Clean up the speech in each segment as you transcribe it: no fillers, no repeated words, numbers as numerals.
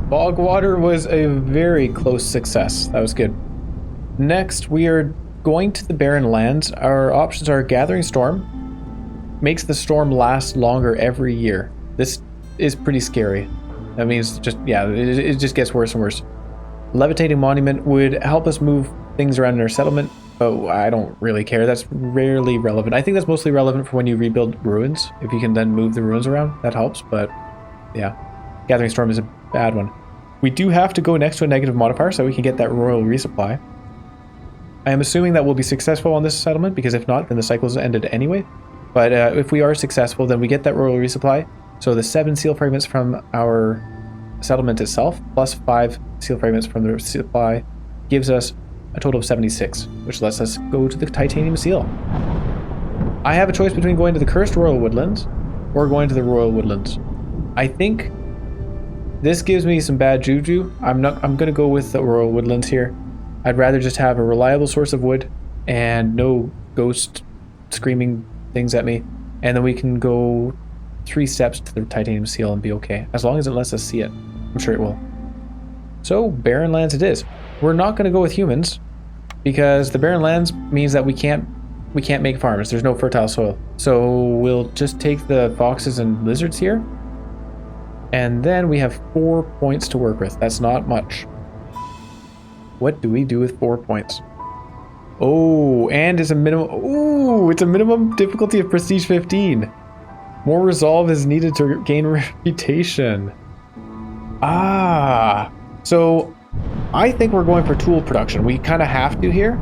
Bog water was a very close success. That was good. Next, we are going to the barren lands. Our options are gathering storm. Makes the storm last longer every year. This is pretty scary. That means just, yeah, it just gets worse and worse. Levitating monument would help us move things around in our settlement, but I don't really care. That's rarely relevant. I think that's mostly relevant for when you rebuild ruins. If you can then move the ruins around, that helps, but yeah. Gathering storm is a bad one. We do have to go next to a negative modifier so we can get that royal resupply. I am assuming that we'll be successful on this settlement, because if not, then the cycle's ended anyway. But if we are successful, then we get that royal resupply. So the 7 seal fragments from our settlement itself, plus 5 seal fragments from the supply, gives us a total of 76, which lets us go to the titanium seal. I have a choice between going to the cursed royal woodlands or going to the royal woodlands. I think this gives me some bad juju. I'm gonna go with the royal woodlands here. I'd rather just have a reliable source of wood and no ghost screaming things at me, and then we can go 3 steps to the titanium seal and be okay, as long as it lets us see it. I'm sure it will. So barren lands it is. We're not going to go with humans because the barren lands means that we can't make farms. There's no fertile soil. So we'll just take the foxes and lizards here, and then we have 4 points to work with. That's not much. What do we do with 4 points? Oh, and it's a minimum. Ooh, it's a minimum difficulty of prestige 15. More resolve is needed to gain reputation. Ah, so I think we're going for tool production. We kind of have to here.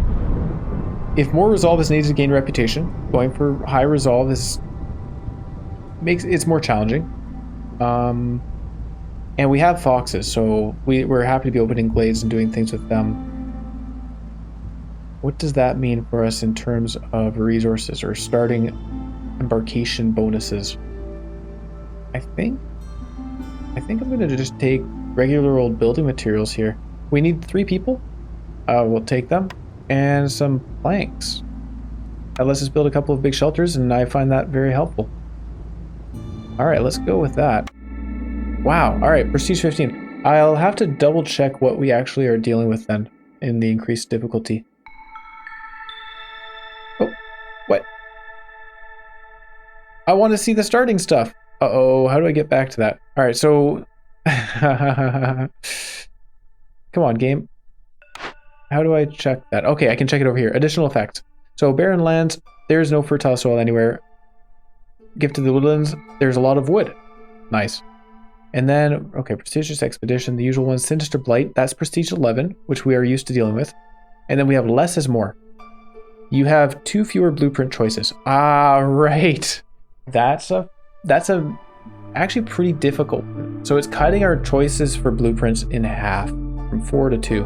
If more resolve is needed to gain reputation, going for high resolve makes it's more challenging. And we have foxes, so we're happy to be opening glades and doing things with them. What does that mean for us in terms of resources or starting embarkation bonuses? I think I'm going to just take regular old building materials here. We need 3 people. We'll take them. And some planks. That lets us build a couple of big shelters, and I find that very helpful. Alright, let's go with that. Wow, alright, prestige 15. I'll have to double check what we actually are dealing with then in the increased difficulty. Oh, what? I want to see the starting stuff. Uh-oh, how do I get back to that? Alright, so... Come on, game. How do I check that? Okay, I can check it over here. Additional effects. So, barren lands, there's no fertile soil anywhere. Gift to the woodlands, there's a lot of wood. Nice. And then, okay, prestigious expedition, the usual one, sinister blight, that's prestige 11, which we are used to dealing with. And then we have less is more. You have 2 fewer blueprint choices. Ah, right. That's actually pretty difficult. So it's cutting our choices for blueprints in half, from 4 to 2.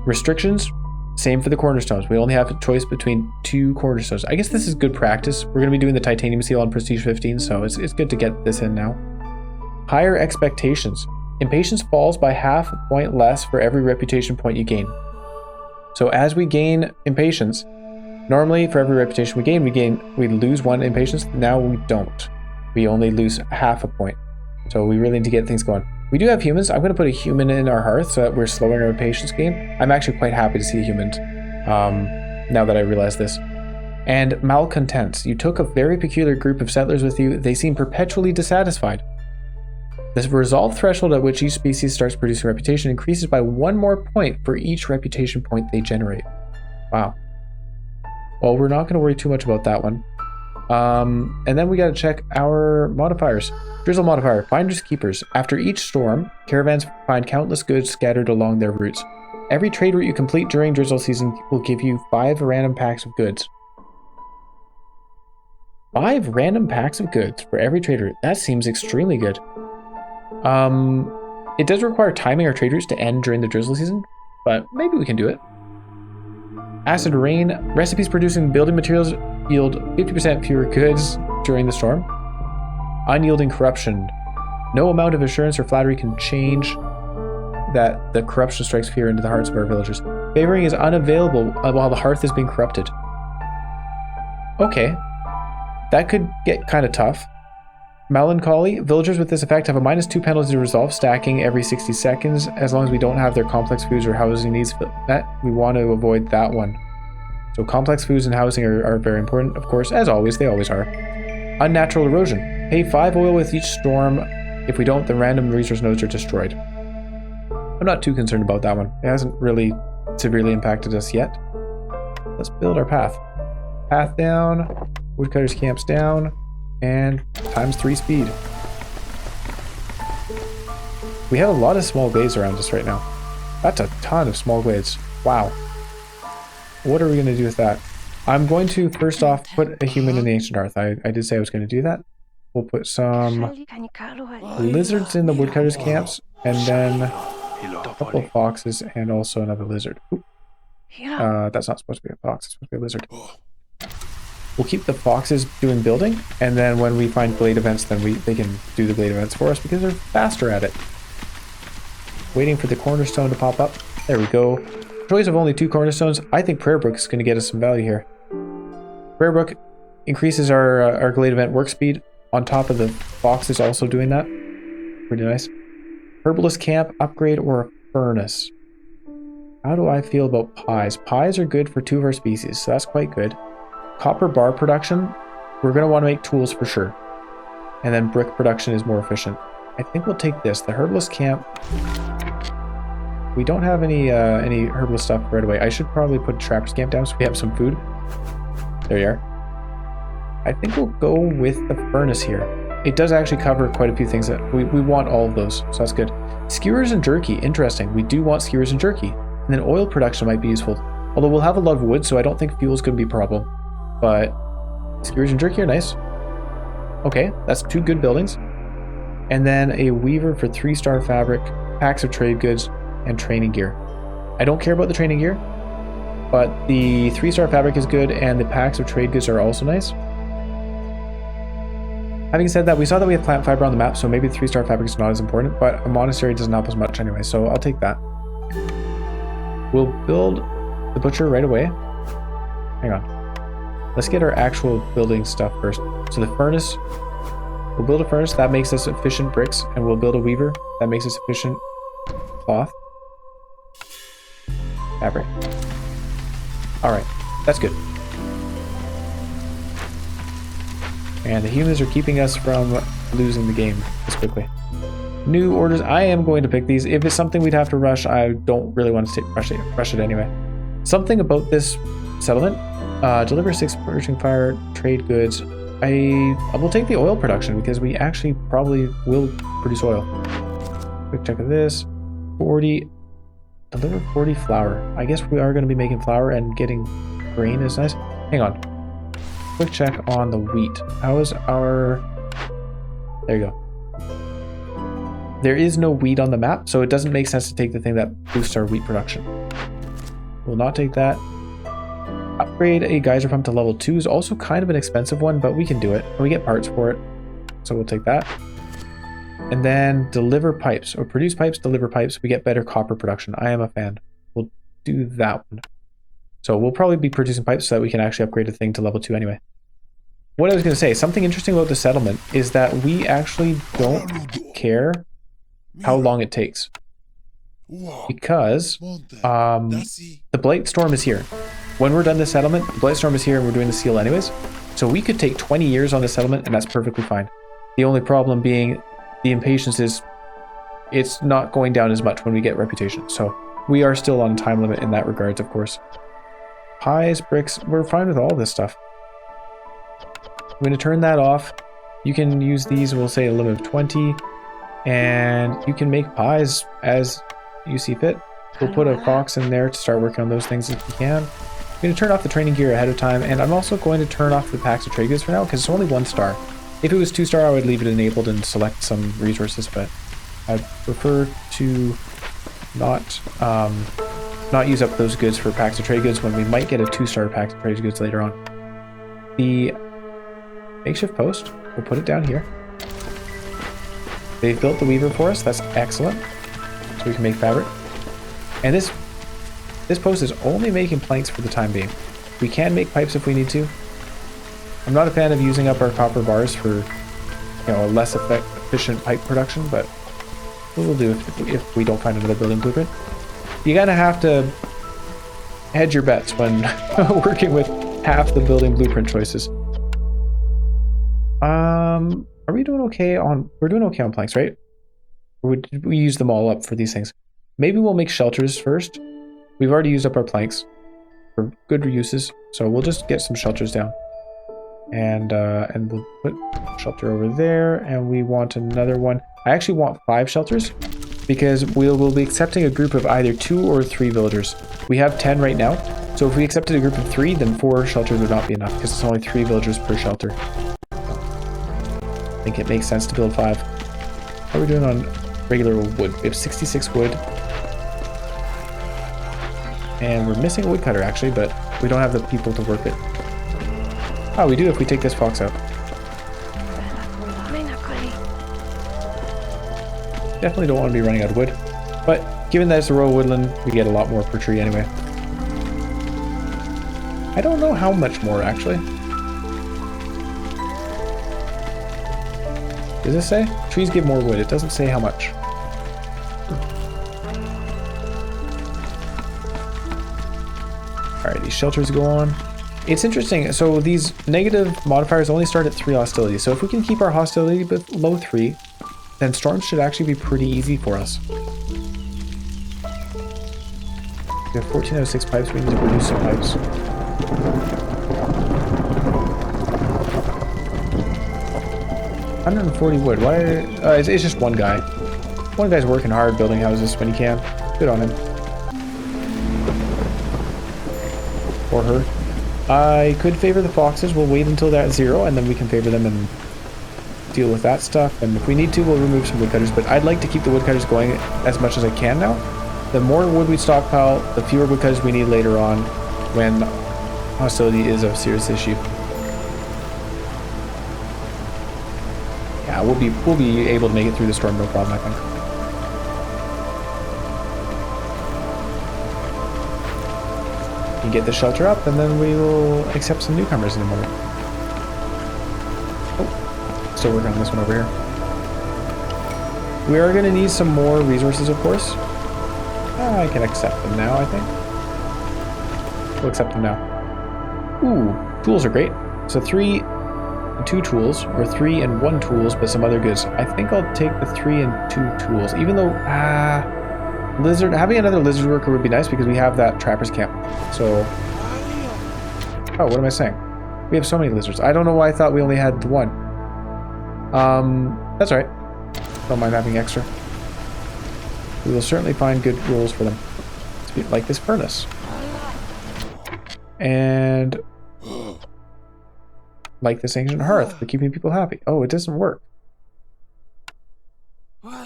Restrictions, same for the cornerstones. We only have a choice between 2 cornerstones. I guess this is good practice. We're going to be doing the titanium seal on prestige 15, so it's good to get this in now. Higher expectations. Impatience falls by half a point less for every reputation point you gain. So as we gain impatience, normally for every reputation we lose 1 impatience. Now we don't. We only lose half a point. So we really need to get things going. We do have humans. I'm going to put a human in our hearth so that we're slowing our impatience gain. I'm actually quite happy to see humans now that I realize this. And malcontents. You took a very peculiar group of settlers with you. They seem perpetually dissatisfied. The resolve threshold at which each species starts producing reputation increases by 1 more point for each reputation point they generate. Wow. Well, we're not going to worry too much about that one. And then we got to check our modifiers. Drizzle modifier, finders keepers. After each storm, caravans find countless goods scattered along their routes. Every trade route you complete during drizzle season will give you 5 random packs of goods. 5 random packs of goods for every trade route. That seems extremely good. It does require timing our trade routes to end during the drizzle season, but maybe we can do it. Acid rain, recipes producing building materials yield 50% fewer goods during the storm. Unyielding corruption. No amount of assurance or flattery can change that the corruption strikes fear into the hearts of our villagers. Favoring is unavailable while the hearth is being corrupted. Okay. That could get kind of tough. Melancholy. Villagers with this effect have a -2 penalty to resolve, stacking every 60 seconds. As long as we don't have their complex foods or housing needs met, we want to avoid that one. So complex foods and housing are very important, of course, as always, they always are. Unnatural erosion. Pay 5 oil with each storm. If we don't, the random resource nodes are destroyed. I'm not too concerned about that one. It hasn't really severely impacted us yet. Let's build our path. Path down, woodcutters camps down, and ×3 speed. We have a lot of small glades around us right now. That's a ton of small glades. Wow. What are we going to do with that? I'm going to first off put a human in the ancient hearth. I did say I was going to do that. We'll put some lizards in the woodcutters camps, and then a couple of foxes and also another lizard. Ooh. That's not supposed to be a fox, it's supposed to be a lizard. We'll keep the foxes doing building, and then when we find glade events, then they can do the glade events for us because they're faster at it. Waiting for the cornerstone to pop up. There we go. Choice of only 2 cornerstones. I think Prayer Brook is going to get us some value here. Prayer Brook increases our glade event work speed on top of the foxes also doing that. Pretty nice. Herbalist camp, upgrade, or a furnace. How do I feel about pies? Pies are good for 2 of our species, so that's quite good. Copper bar production, we're going to want to make tools for sure. And then brick production is more efficient. I think we'll take this. The herbalist camp. We don't have any herbalist stuff right away. I should probably put a trapper's camp down so we have some food. There you are. I think we'll go with the furnace here. It does actually cover quite a few things that we want all of those, so that's good. Skewers and jerky, interesting. We do want skewers and jerky. And then oil production might be useful. Although we'll have a lot of wood, so I don't think fuel is going to be a problem. But skewers and jerky are nice. Okay, that's 2 good buildings. And then a weaver for 3-star fabric, packs of trade goods, and training gear. I don't care about the training gear, but the 3-star fabric is good, and the packs of trade goods are also nice. Having said that, we saw that we have plant fiber on the map, so maybe the 3-star fabric is not as important, but a monastery doesn't help us much anyway, so I'll take that. We'll build the butcher right away. Hang on. Let's get our actual building stuff first. So the furnace, we'll build a furnace. That makes us efficient bricks. And we'll build a weaver. That makes us efficient cloth. Fabric. Alright. That's good. And the humans are keeping us from losing the game this quickly. New orders. I am going to pick these. If it's something we'd have to rush, I don't really want to rush it anyway. Something about this settlement. Deliver 6 purging fire, trade goods. I will take the oil production because we actually probably will produce oil. Quick check of this. 40. Deliver 40 flour. I guess we are going to be making flour and getting grain is nice. Hang on. Quick check on the wheat. How is our... There you go. There is no wheat on the map, so it doesn't make sense to take the thing that boosts our wheat production. We'll not take that. Upgrade a geyser pump to level 2 is also kind of an expensive one, but we can do it. We get parts for it, so we'll take that. And then deliver pipes, or produce pipes, deliver pipes. We get better copper production. I am a fan. We'll do that one. So we'll probably be producing pipes so that we can actually upgrade a thing to level 2 anyway. What I was going to say, something interesting about the settlement is that we actually don't care how long it takes. Because the Blight Storm is here. When we're done this settlement, the Blight Storm is here and we're doing the seal anyways. So we could take 20 years on the settlement and that's perfectly fine. The only problem being the impatience is it's not going down as much when we get reputation. So we are still on time limit in that regards, of course. Pies, bricks, we're fine with all this stuff. I'm going to turn that off. You can use these, we'll say a limit of 20. And you can make pies as you see fit. We'll put a fox in there to start working on those things if we can. I'm going to turn off the training gear ahead of time, and I'm also going to turn off the packs of trade goods for now because it's only 1 star. If it was 2 star, I would leave it enabled and select some resources, but I prefer to not use up those goods for packs of trade goods when we might get a 2-star pack of trade goods later on. The makeshift post, we'll put it down here. They've built the weaver for us. That's excellent. So we can make fabric. And this post is only making planks for the time being. We can make pipes if we need to. I'm not a fan of using up our copper bars for a less efficient pipe production, but we'll do if we don't find another building blueprint. You gotta have to hedge your bets when working with half the building blueprint choices. Are we doing okay on... We're doing okay on planks, right? Or did we use them all up for these things? Maybe we'll make shelters first. We've already used up our planks for good reuses, so we'll just get some shelters down. And we'll put shelter over there, and we want another one. I actually want 5 shelters, because we'll be accepting a group of either 2 or 3 villagers. We have 10 right now, so if we accepted a group of 3, then 4 shelters would not be enough, because it's only 3 villagers per shelter. I think it makes sense to build 5. How are we doing on regular wood? We have 66 wood. And we're missing a woodcutter, actually, but we don't have the people to work it. Oh, we do if we take this fox out. Definitely don't want to be running out of wood. But given that it's a rural woodland, we get a lot more per tree anyway. I don't know how much more, actually. Does this say? Trees give more wood. It doesn't say how much. Alright, these shelters go on. It's interesting. So these negative modifiers only start at 3 hostility. So if we can keep our hostility below 3, then storms should actually be pretty easy for us. We have 14 out of 6 pipes. We need to produce some pipes. $140 wood. Why? It's just one guy. One guy's working hard building houses when he can. Good on him. Or her. I could favor the foxes. We'll wait until they're at 0, and then we can favor them and deal with that stuff. And if we need to, we'll remove some woodcutters. But I'd like to keep the woodcutters going as much as I can now. The more wood we stockpile, the fewer woodcutters we need later on when hostility is a serious issue. Yeah, we'll be able to make it through the storm, no problem, I think. You get the shelter up, and then we will accept some newcomers in a moment. Oh, still working on this one over here. We are going to need some more resources, of course. I can accept them now, I think. We'll accept them now. Ooh, tools are great. So 3 and 2 tools, or 3 and 1 tools, but some other goods. I think I'll take the 3 and 2 tools, even though, lizard, having another lizard worker would be nice because we have that trapper's camp. So, oh, what am I saying? We have so many lizards. I don't know why I thought we only had 1. That's all right. Don't mind having extra. We will certainly find good roles for them. Like this furnace. And like this ancient hearth for keeping people happy. Oh, it doesn't work.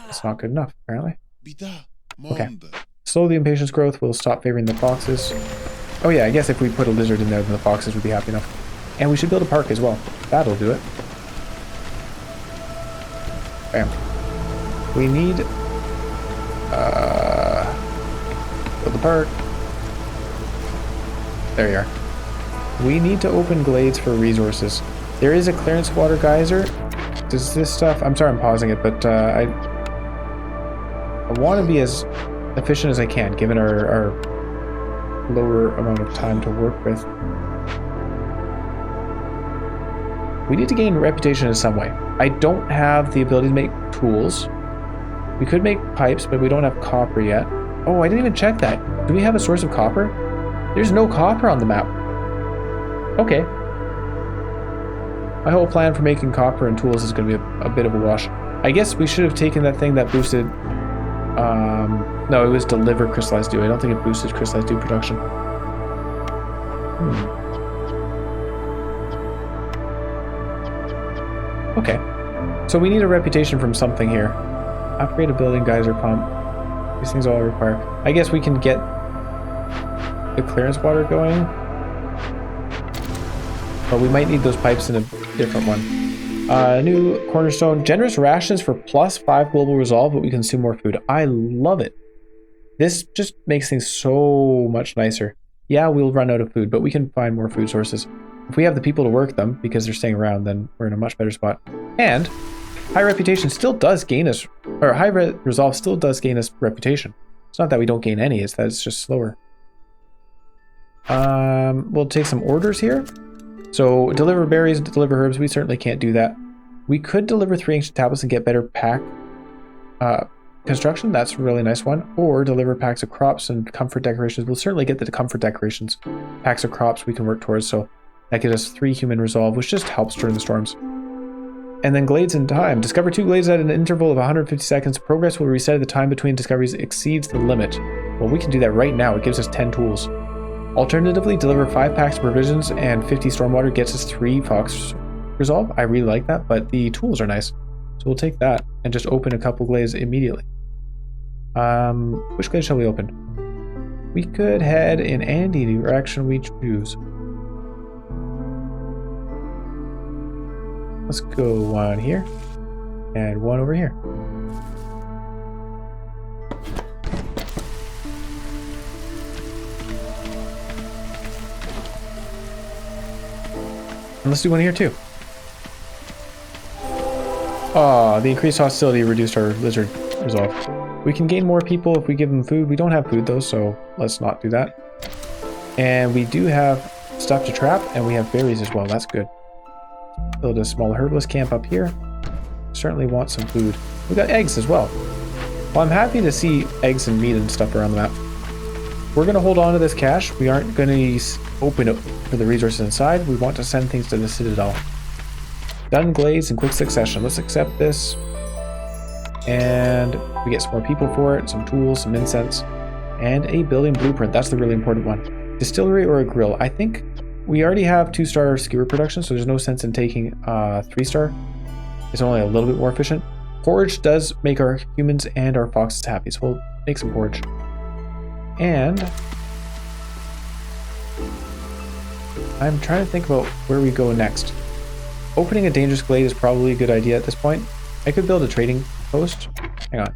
It's not good enough, apparently. Okay. Slow the impatience growth. We'll stop favoring the foxes. Oh yeah, I guess if we put a lizard in there, then the foxes would be happy enough. And we should build a park as well. That'll do it. Bam. We need... build the park. There you are. We need to open glades for resources. There is a clearance water geyser. Does this stuff... I'm sorry I'm pausing it, but I want to be as efficient as I can, given our lower amount of time to work with. We need to gain reputation in some way. I don't have the ability to make tools. We could make pipes, but we don't have copper yet. Oh, I didn't even check that. Do we have a source of copper? There's no copper on the map. Okay. My whole plan for making copper and tools is going to be a bit of a wash. I guess we should have taken that thing that boosted... no, it was deliver crystallized dew. I don't think it boosted crystallized dew production. Okay. So we need a reputation from something here. Upgrade a building geyser pump. These things all require... I guess we can get the clearance water going. But we might need those pipes in a different one. New cornerstone. Generous rations for +5 global resolve, but we consume more food. I love it. This just makes things so much nicer. Yeah, we'll run out of food, but we can find more food sources. If we have the people to work them, because they're staying around, then we're in a much better spot. And High reputation still does gain us, or high resolve still does gain us reputation. It's not that we don't gain any, it's that it's just slower. We'll take some orders here. So deliver berries, deliver herbs, we certainly can't do that. We could deliver 3 ancient tablets and get better pack construction. That's a really nice one. Or deliver packs of crops and comfort decorations. We'll certainly get the comfort decorations. Packs of crops we can work towards. So that gives us 3 human resolve, which just helps during the storms. And then glades in time. Discover 2 glades at an interval of 150 seconds. Progress will reset if the time between discoveries exceeds the limit. Well, we can do that right now. It gives us 10 tools. Alternatively, deliver 5 packs of provisions and 50 stormwater gets us 3 fox resolve. I really like that, but the tools are nice. So we'll take that and just open a couple glades immediately. Which glade shall we open? We could head in any direction we choose. Let's go one here and one over here. And let's do one here too. Oh, the increased hostility reduced our lizard resolve. We can gain more people if we give them food. We don't have food though, so let's not do that. And we do have stuff to trap, and we have berries as well. That's good. Build a small herbalist camp up here. Certainly want some food. We got eggs as well. Well, I'm happy to see eggs and meat and stuff around the map. We're going to hold on to this cache. We aren't going to open it for the resources inside. We want to send things to the Citadel. Done glades in quick succession. Let's accept this. And we get some more people for it, some tools, some incense, and a building blueprint. That's the really important one. Distillery or a grill. I think we already have 2-star skewer production, so there's no sense in taking 3-star. It's only a little bit more efficient. Forage does make our humans and our foxes happy, so we'll make some forage. And I'm trying to think about where we go next. Opening a dangerous glade is probably a good idea at this point. I could build a trading post. Hang on.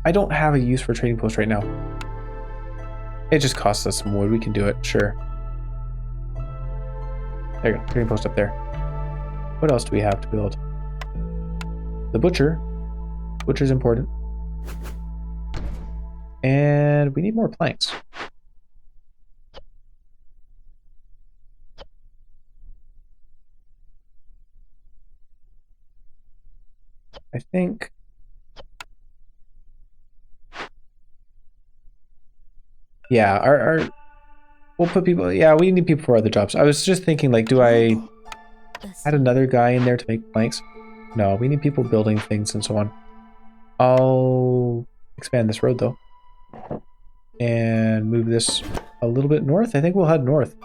I don't have a use for a trading post right now. It just costs us some wood. We can do it, sure. There you go, trading post up there. What else do we have to build? The butcher. Butcher's important. And we need more planks. I think yeah, we'll put people, yeah, we need people for other jobs. I was just thinking, like, do I add another guy in there to make planks? No, we need people building things and so on. I'll expand this road though and move this a little bit north. I think we'll head north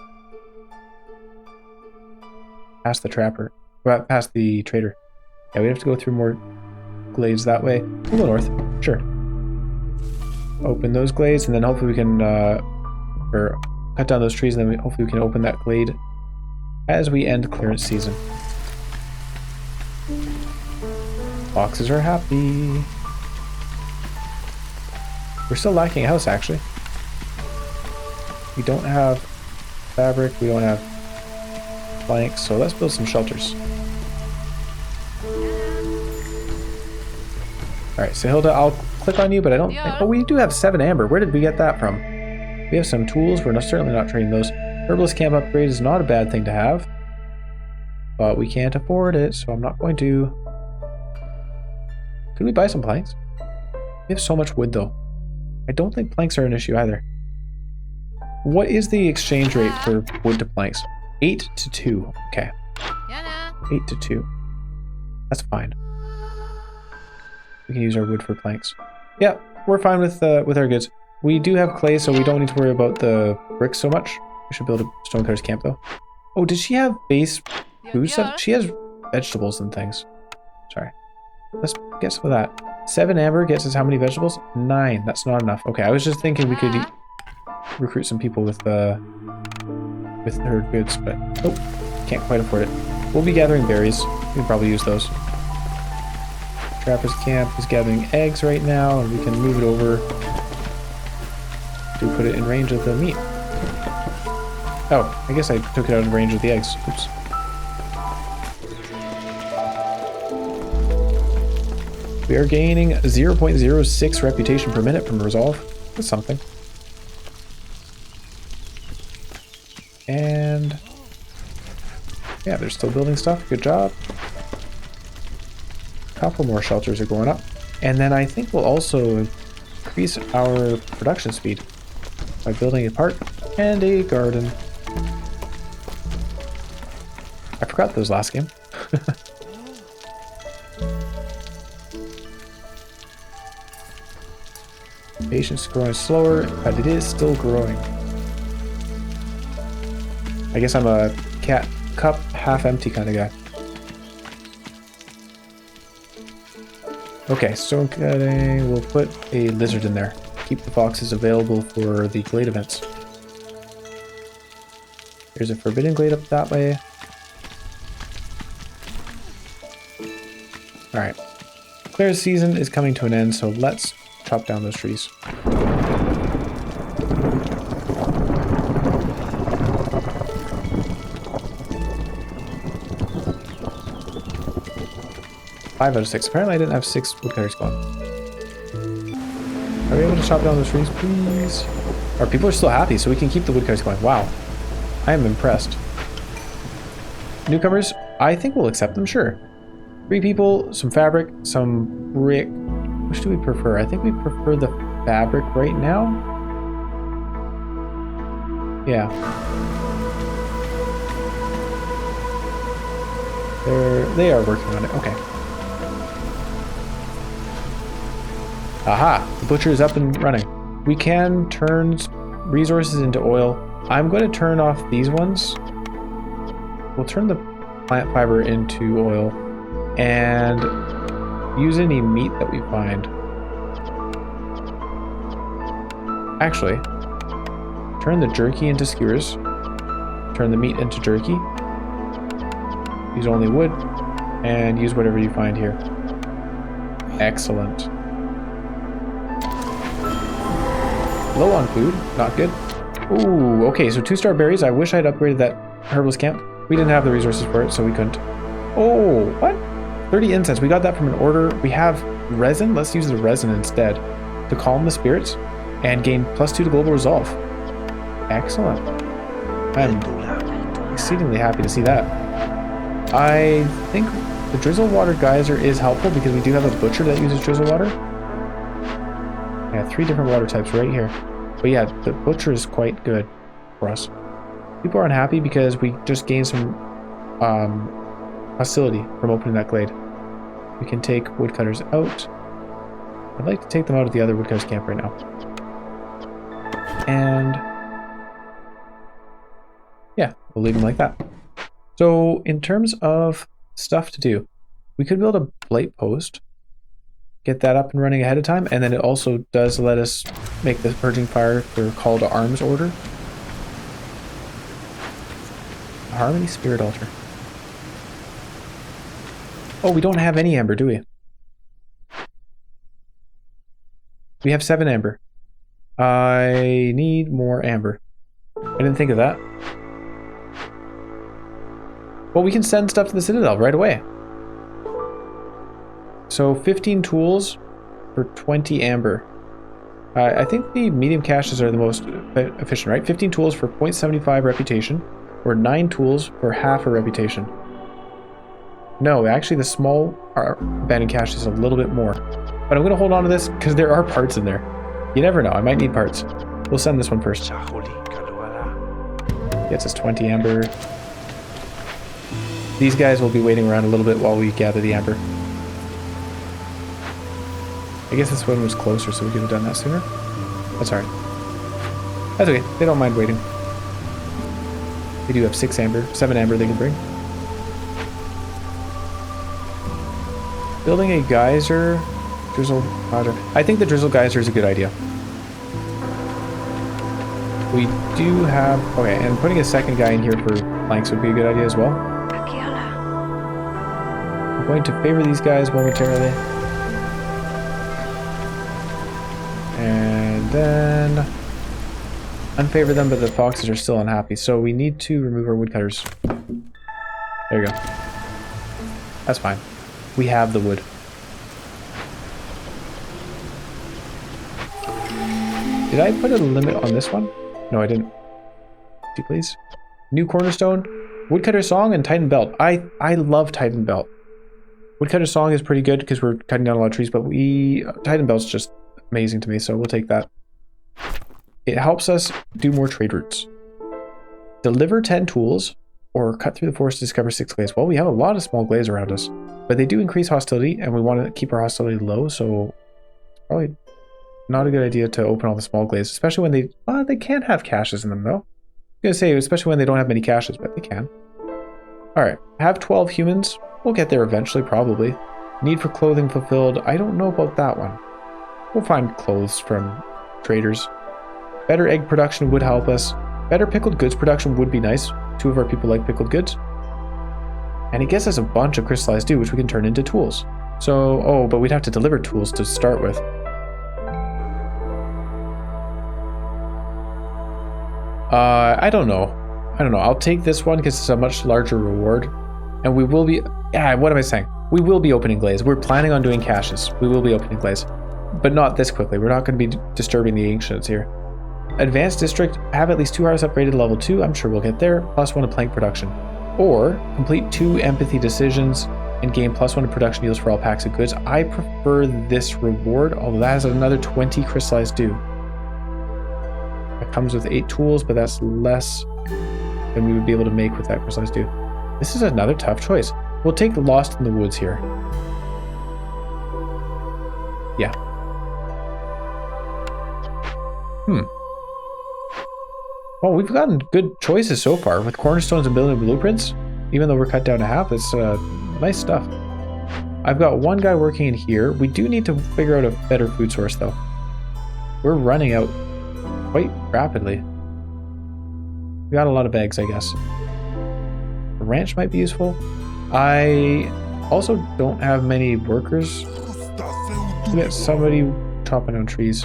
past the trapper, past the trader. Yeah, we have to go through more glades that way. We'll go north, sure. Open those glades, and then hopefully we can or cut down those trees, and then hopefully we can open that glade as we end clearance season. Foxes are happy. We're still lacking a house, actually. We don't have fabric, we don't have planks, so let's build some shelters. Alright, so Hilda, I'll click on you, but I don't think... Oh, we do have 7 amber. Where did we get that from? We have some tools. We're certainly not trading those. Herbalist camp upgrade is not a bad thing to have, but we can't afford it, so I'm not going to. Could we buy some planks? We have so much wood, though. I don't think planks are an issue either. What is the exchange rate for wood to planks? 8 to 2. Okay. 8 to 2. That's fine. We can use our wood for planks. Yeah, we're fine with our goods. We do have clay, so we don't need to worry about the bricks so much. We should build a stonecutter's camp, though. Oh, does she have base food stuff? She has vegetables and things. Sorry. Let's get some of that. 7 amber gets us how many vegetables? 9. That's not enough. Okay, I was just thinking we could recruit some people with her goods, but oh, can't quite afford it. We'll be gathering berries. We can probably use those. Trapper's camp is gathering eggs right now, and we can move it over to put it in range of the meat. Oh, I guess I took it out of range of the eggs. Oops. We are gaining 0.06 reputation per minute from resolve. That's something. And yeah, they're still building stuff. Good job. A couple more shelters are going up. And then I think we'll also increase our production speed by building a park and a garden. I forgot those last game. Patience is growing slower, but it is still growing. I guess I'm a cup half empty kind of guy. Okay, stone cutting. We'll put a lizard in there. Keep the foxes available for the glade events. There's a forbidden glade up that way. Alright. Claire's season is coming to an end, so let's chop down those trees. 5 out of 6. Apparently I didn't have 6 woodcutters going. Are we able to chop down those trees, please? Our people are still happy, so we can keep the woodcutters going. Wow. I am impressed. Newcomers, I think we'll accept them, sure. 3 people, some fabric, some brick. Which do we prefer? I think we prefer the fabric right now. Yeah. They are working on it. Okay. Aha! The butcher is up and running. We can turn resources into oil. I'm going to turn off these ones. We'll turn the plant fiber into oil and use any meat that we find. Actually, turn the jerky into skewers. Turn the meat into jerky. Use only wood and use whatever you find here. Excellent. Low on food, not good. Ooh, okay, so 2-star berries. I wish I'd upgraded that herbalist camp. We didn't have the resources for it, so we couldn't. Oh, what? 30 incense. We got that from an order. We have resin. Let's use the resin instead to calm the spirits and gain +2 to global resolve. Excellent. I'm exceedingly happy to see that. I think the drizzle water geyser is helpful because we do have a butcher that uses drizzle water. Yeah, 3 different water types right here. But yeah, the butcher is quite good for us. People are unhappy because we just gained some hostility from opening that glade. We can take woodcutters out. I'd like to take them out of the other woodcutters camp right now. And yeah, we'll leave them like that. So in terms of stuff to do, we could build a blight post, get that up and running ahead of time, and then it also does let us make the purging fire for call to arms order. Harmony spirit altar. Oh, we don't have any amber, do we? We have 7 amber. I need more amber. I didn't think of that. Well, we can send stuff to the Citadel right away. So 15 tools for 20 amber. I think the medium caches are the most efficient, right? 15 tools for 0.75 reputation, or 9 tools for half a reputation. No, actually the small abandoned cache is a little bit more. But I'm going to hold on to this because there are parts in there. You never know, I might need parts. We'll send this one first. Gets us 20 amber. These guys will be waiting around a little bit while we gather the amber. I guess this one was closer, so we could have done that sooner. That's alright. That's okay, they don't mind waiting. They do have 6 amber, 7 amber they can bring. Building a geyser, drizzle, roger. I think the drizzle geyser is a good idea. We do have, okay, and putting a second guy in here for planks would be a good idea as well. I'm going to favor these guys momentarily. And then unfavor them, but the foxes are still unhappy. So we need to remove our woodcutters. There you go. That's fine. We have the wood. Did I put a limit on this one? No, I didn't. Do please. New cornerstone, woodcutter song, and titan belt. I love titan belt. Woodcutter song is pretty good because we're cutting down a lot of trees, but titan belt's just amazing to me, so we'll take that. It helps us do more trade routes. Deliver 10 tools or cut through the forest to discover 6 glades. Well, we have a lot of small glades around us, but they do increase hostility, and we want to keep our hostility low, so it's probably not a good idea to open all the small glades, especially when they can have caches in them, though. I'm going to say, especially when they don't have many caches, but they can. Alright, have 12 humans. We'll get there eventually, probably. Need for clothing fulfilled. I don't know about that one. We'll find clothes from traders. Better egg production would help us. Better pickled goods production would be nice. 2 of our people like pickled goods. And it gets us a bunch of crystallized dew, which we can turn into tools. So, oh, but we'd have to deliver tools to start with. I don't know. I'll take this one because it's a much larger reward. And we will be... Yeah, what am I saying? We will be opening glades. We're planning on doing caches. We will be opening glades. But not this quickly. We're not going to be disturbing the ancients here. Advanced district, have at least 2 hours upgraded to level 2. I'm sure we'll get there. +1 to plank production. Or complete 2 empathy decisions and gain +1 to production deals for all packs of goods. I prefer this reward, although that has another 20 crystallized dew. It comes with 8 tools, but that's less than we would be able to make with that crystallized dew. This is another tough choice. We'll take Lost in the Woods here. Yeah. Well, we've gotten good choices so far with cornerstones and building blueprints. Even though we're cut down to half, it's nice stuff. I've got one guy working in here. We do need to figure out a better food source, though. We're running out quite rapidly. We got a lot of eggs, I guess. A ranch might be useful. I also don't have many workers. We get somebody chopping down trees.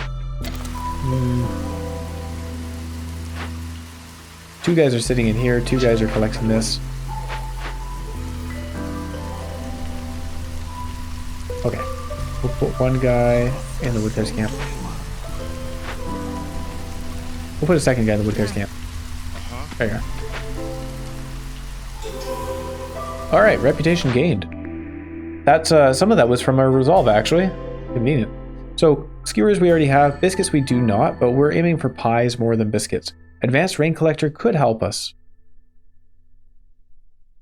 2 guys are sitting in here. 2 guys are collecting this. Okay. We'll put 1 guy in the woodcutter's camp. We'll put a 2nd guy in the woodcutter's camp. There you are. Alright, reputation gained. That's some of that was from our resolve, actually. Convenient. So, skewers we already have. Biscuits we do not, but we're aiming for pies more than biscuits. Advanced rain collector could help us.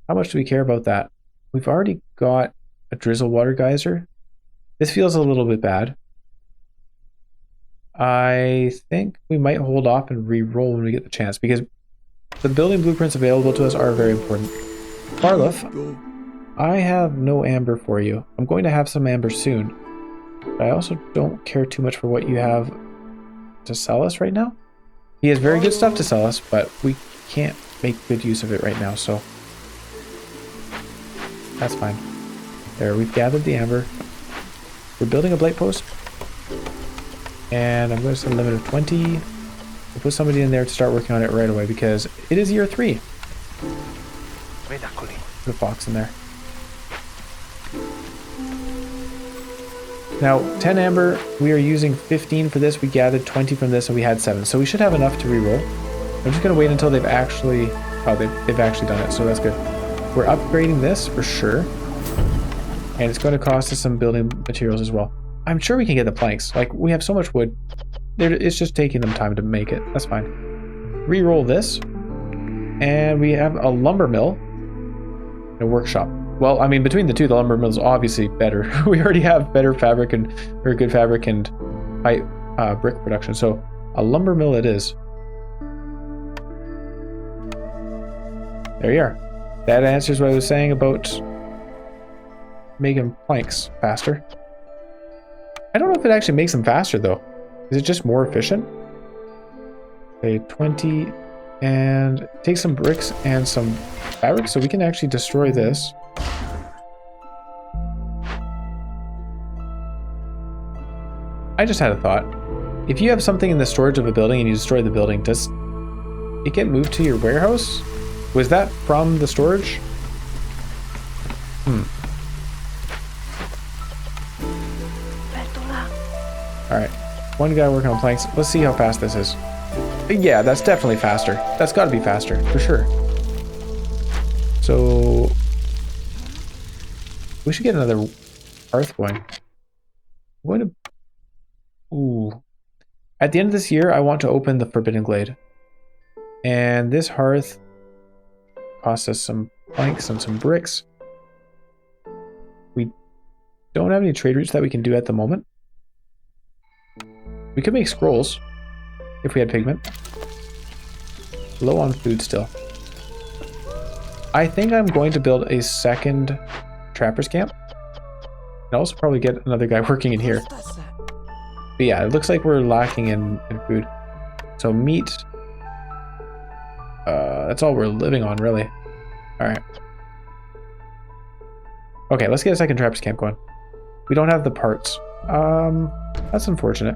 How much do we care about that? We've already got a drizzle water geyser. This feels a little bit bad. I think we might hold off and re-roll when we get the chance, because the building blueprints available to us are very important. Barloff, I have no amber for you. I'm going to have some amber soon, but I also don't care too much for what you have to sell us right now. He has very good stuff to sell us, but we can't make good use of it right now, so that's fine. There, we've gathered the amber. We're building a blight post, and I'm going to set a limit of 20. We'll put somebody in there to start working on it right away because it is year 3. Put a fox in there. Now, 10 amber, we are using 15 for this. We gathered 20 from this, and we had 7. So we should have enough to re-roll. I'm just going to wait until they've actually... Oh, they've actually done it, so that's good. We're upgrading this for sure. And it's going to cost us some building materials as well. I'm sure we can get the planks. Like, we have so much wood. It's just taking them time to make it. That's fine. Re-roll this. And we have a lumber mill and a workshop. Well, I mean, between the two, the lumber mill is obviously better. We already have better fabric and very good fabric and high brick production. So a lumber mill it is. There you are. That answers what I was saying about making planks faster. I don't know if it actually makes them faster though. Is it just more efficient? Okay, 20 and take some bricks and some fabric so we can actually destroy this. I just had a thought. If you have something in the storage of a building and you destroy the building, does it get moved to your warehouse? Was that from the storage? Alright. One guy working on planks. Let's see how fast this is. Yeah, that's definitely faster. That's got to be faster, for sure. So... we should get another hearth going. I'm going to... ooh. At the end of this year, I want to open the Forbidden Glade. And this hearth costs us some planks and some bricks. We don't have any trade routes that we can do at the moment. We could make scrolls if we had pigment. Low on food still. I think I'm going to build a second trapper's camp. And also probably get another guy working in here. But yeah, it looks like we're lacking in food. So meat. That's all we're living on, really. Alright. Okay, let's get a second trapper's camp going. We don't have the parts. That's unfortunate.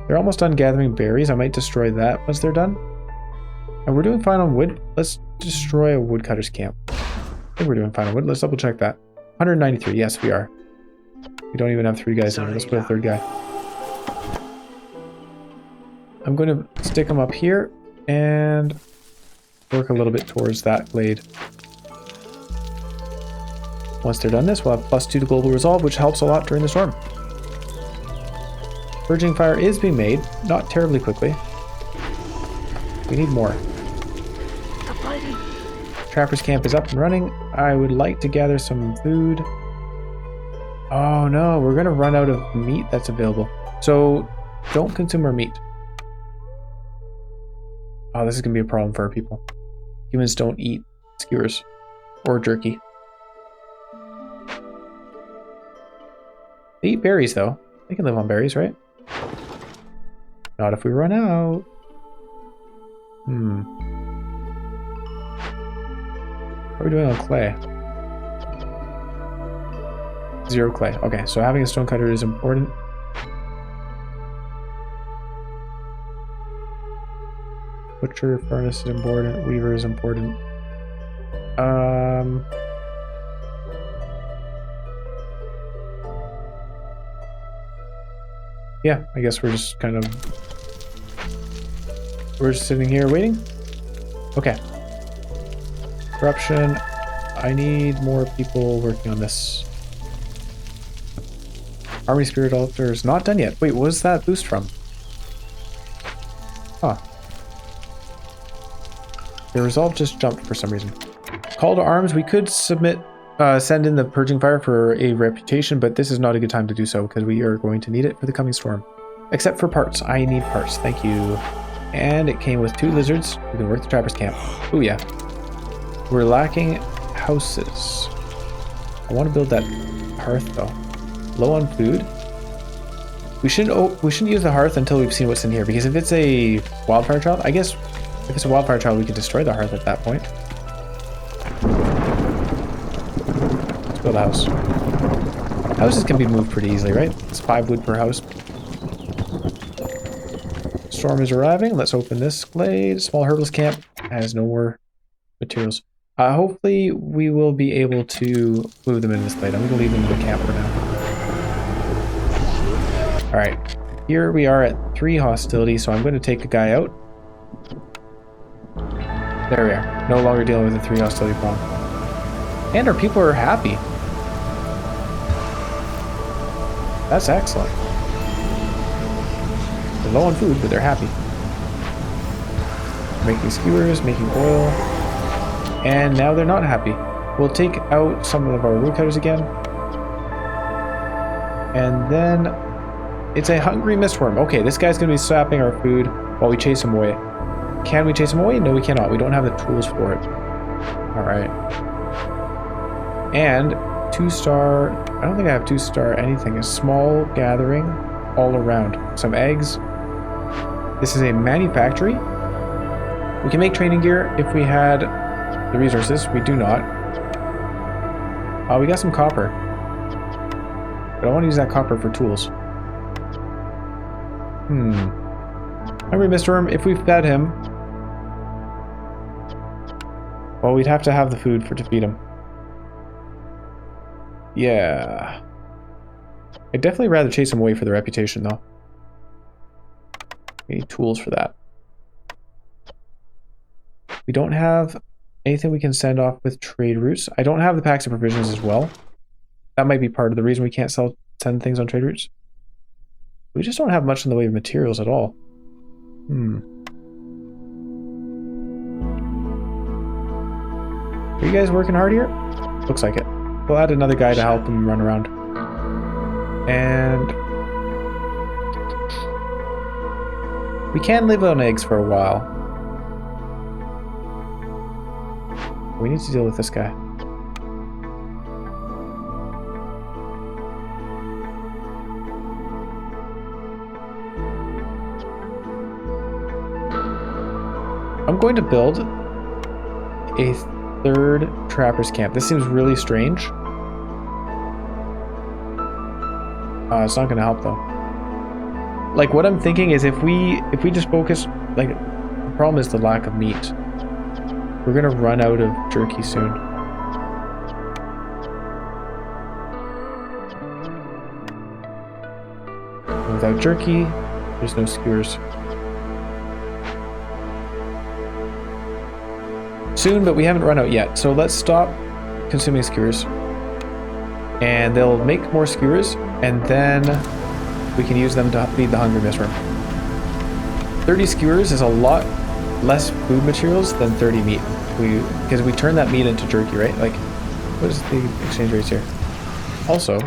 They're almost done gathering berries. I might destroy that once they're done. And we're doing fine on wood. Let's destroy a woodcutter's camp. I think we're doing fine on wood. Let's double check that. 193. Yes, we are. We don't even have 3 guys in here. Let's put a 3rd guy. I'm going to stick them up here and work a little bit towards that glade. Once they're done this, we'll have +2 to global resolve, which helps a lot during the storm. Purging fire is being made, not terribly quickly. We need more. Trapper's camp is up and running. I would like to gather some food. Oh no, we're gonna run out of meat that's available. So don't consume our meat. Oh, this is gonna be a problem for our people. Humans don't eat skewers or jerky. They eat berries though. They can live on berries, right? Not if we run out. What are we doing on clay? 0 clay. Okay, so having a stone cutter is important. Butcher furnace is important. Weaver is important. Yeah, I guess we're just kind of... we're just sitting here waiting? Okay. Corruption. I need more people working on this. Army Spirit Altar is not done yet. Wait, what was that boost from? Huh. The resolve just jumped for some reason. Call to arms. We could send in the Purging Fire for a reputation, but this is not a good time to do so because we are going to need it for the coming storm. Except for parts. I need parts. Thank you. And it came with 2 lizards. We can work the trapper's camp. Oh yeah. We're lacking houses. I want to build that hearth though. Low on food. We shouldn't use the hearth until we've seen what's in here, because if it's a wildfire child, I guess if it's a wildfire child we can destroy the hearth at that point. Let's build a house. Houses can be moved pretty easily, right? It's 5 wood per house. Storm is arriving. Let's open this glade. Small herbalist camp has no more materials. Hopefully we will be able to move them in this glade. I'm going to leave them in the camp for now. Alright, here we are at 3 hostility, so I'm going to take a guy out. There we are. No longer dealing with the 3 hostility problem. And our people are happy. That's excellent. They're low on food, but they're happy. Making skewers, making oil. And now they're not happy. We'll take out some of our woodcutters again. And then it's a hungry mistworm. Okay, this guy's going to be sapping our food while we chase him away. Can we chase him away? No, we cannot. We don't have the tools for it. Alright. And 2-star... I don't think I have 2-star anything. A small gathering all around. Some eggs. This is a manufactory. We can make training gear if we had the resources. We do not. We got some copper. But I want to use that copper for tools. Hungry Mistworm, if we fed him... well, we'd have to have the food to feed him. Yeah. I'd definitely rather chase him away for the reputation, though. We need tools for that. We don't have anything we can send off with trade routes. I don't have the packs of provisions as well. That might be part of the reason we can't send things on trade routes. We just don't have much in the way of materials at all. Are you guys working hard here? Looks like it. We'll add another guy to help him run around. And we can live on eggs for a while. We need to deal with this guy. I'm going to build a third trapper's camp. This seems really strange. It's not going to help though. Like what I'm thinking is if we just focus, like the problem is the lack of meat. We're going to run out of jerky soon. And without jerky, there's no skewers. Soon, but we haven't run out yet. So let's stop consuming skewers. And they'll make more skewers, and then we can use them to feed the hungry misworm. 30 skewers is a lot less food materials than 30 meat. Because we turn that meat into jerky, right? Like, what is the exchange rates here? Also,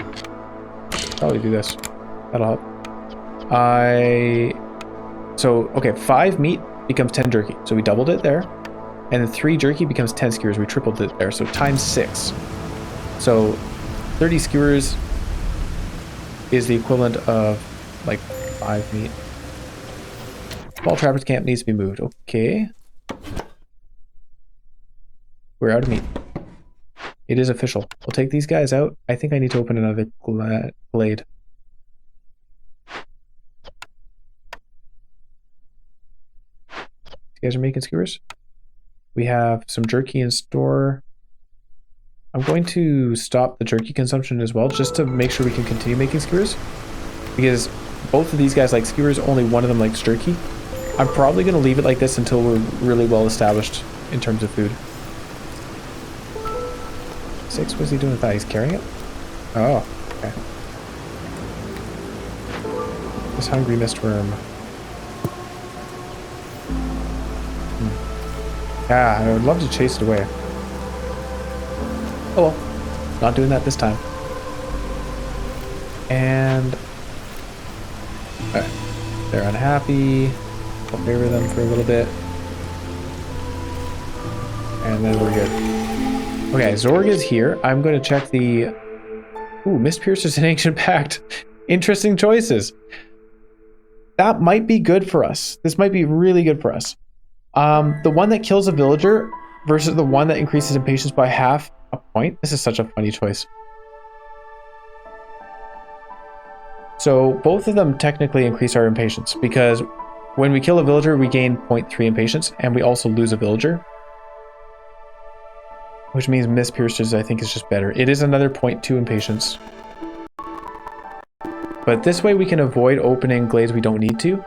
probably do this. That'll help. Okay, 5 meat becomes 10 jerky. So we doubled it there. And then 3 jerky becomes 10 skewers. We tripled it there, so times 6. So 30 skewers is the equivalent of like 5 meat. Small trapper's camp needs to be moved. Okay. We're out of meat. It is official. We'll take these guys out. I think I need to open another glade. You guys are making skewers? We have some jerky in store. I'm going to stop the jerky consumption as well, just to make sure we can continue making skewers. Because both of these guys like skewers, only one of them likes jerky. I'm probably going to leave it like this until we're really well established in terms of food. 6, what's he doing with that? He's carrying it? Oh, okay. This hungry mistworm. Yeah, I would love to chase it away. Oh well, not doing that this time. And they're unhappy. I'll favor them for a little bit. And then we're good. Okay, Zorg is here. I'm going to check the... Ooh, Mist Piercers and Ancient Pact. Interesting choices. That might be good for us. This might be really good for us. The one that kills a villager versus the one that increases impatience by half a point. This is such a funny choice. So both of them technically increase our impatience because when we kill a villager, we gain 0.3 impatience and we also lose a villager. Which means Mist Piercers, I think, is just better. It is another 0.2 impatience. But this way we can avoid opening glades we don't need to.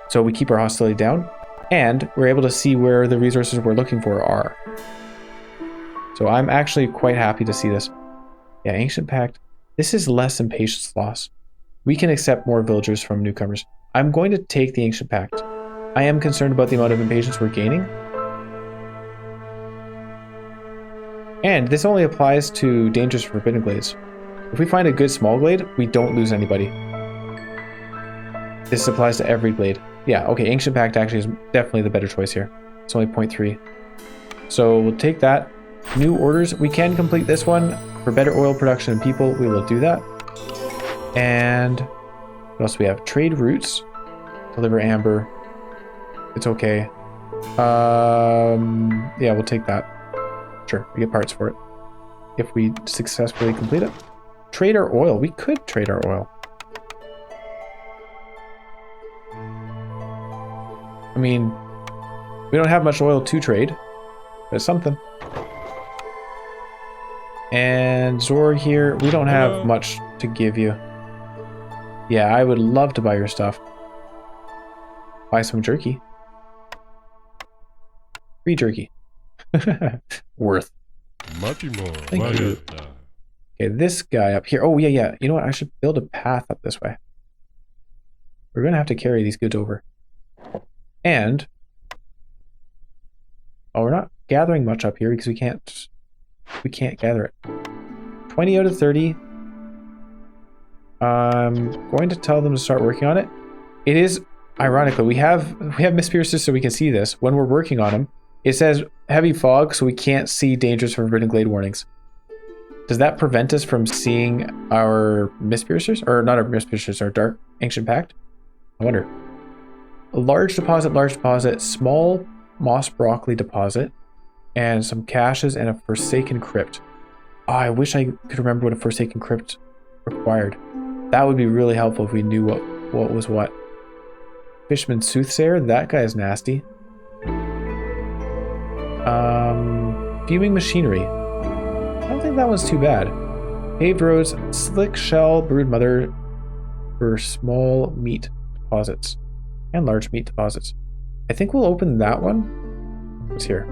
So we keep our hostility down. And we're able to see where the resources we're looking for are. So I'm actually quite happy to see this. Yeah, Ancient Pact. This is less impatience loss. We can accept more villagers from newcomers. I'm going to take the Ancient Pact. I am concerned about the amount of impatience we're gaining. And this only applies to dangerous forbidden glades. If we find a good small glade, we don't lose anybody. This applies to every glade. Yeah, okay, Ancient Pact actually is definitely the better choice here. It's only 0.3. So we'll take that. New orders. We can complete this one. For better oil production and people, we will do that. And what else do we have? Trade routes. Deliver amber. It's okay. Yeah, we'll take that. Sure, we get parts for it. If we successfully complete it. Trade our oil. We could trade our oil. I mean, we don't have much oil to trade. There's something. And Zorg here, we don't have much to give you. Yeah, I would love to buy your stuff. Buy some jerky. Free jerky. Worth. Thank you. Okay, this guy up here. Oh, yeah. You know what? I should build a path up this way. We're going to have to carry these goods over. And... oh, we're not gathering much up here because we can't gather it. 20 out of 30. I'm going to tell them to start working on it. It is ironically, we have mist piercers so we can see this. When we're working on them, it says heavy fog, so we can't see dangerous or forbidden glade warnings. Does that prevent us from seeing our mist piercers? Or not our mist piercers, our dark ancient pact? I wonder. A large deposit, small moss broccoli deposit, and some caches and a forsaken crypt. Oh, I wish I could remember what a forsaken crypt required. That would be really helpful if we knew what was what. Fisherman soothsayer, that guy is nasty. Fuming machinery. I don't think that one's too bad. Paved roads, slick shell, brood mother for small meat deposits and large meat deposits. I think we'll open that one. What's here?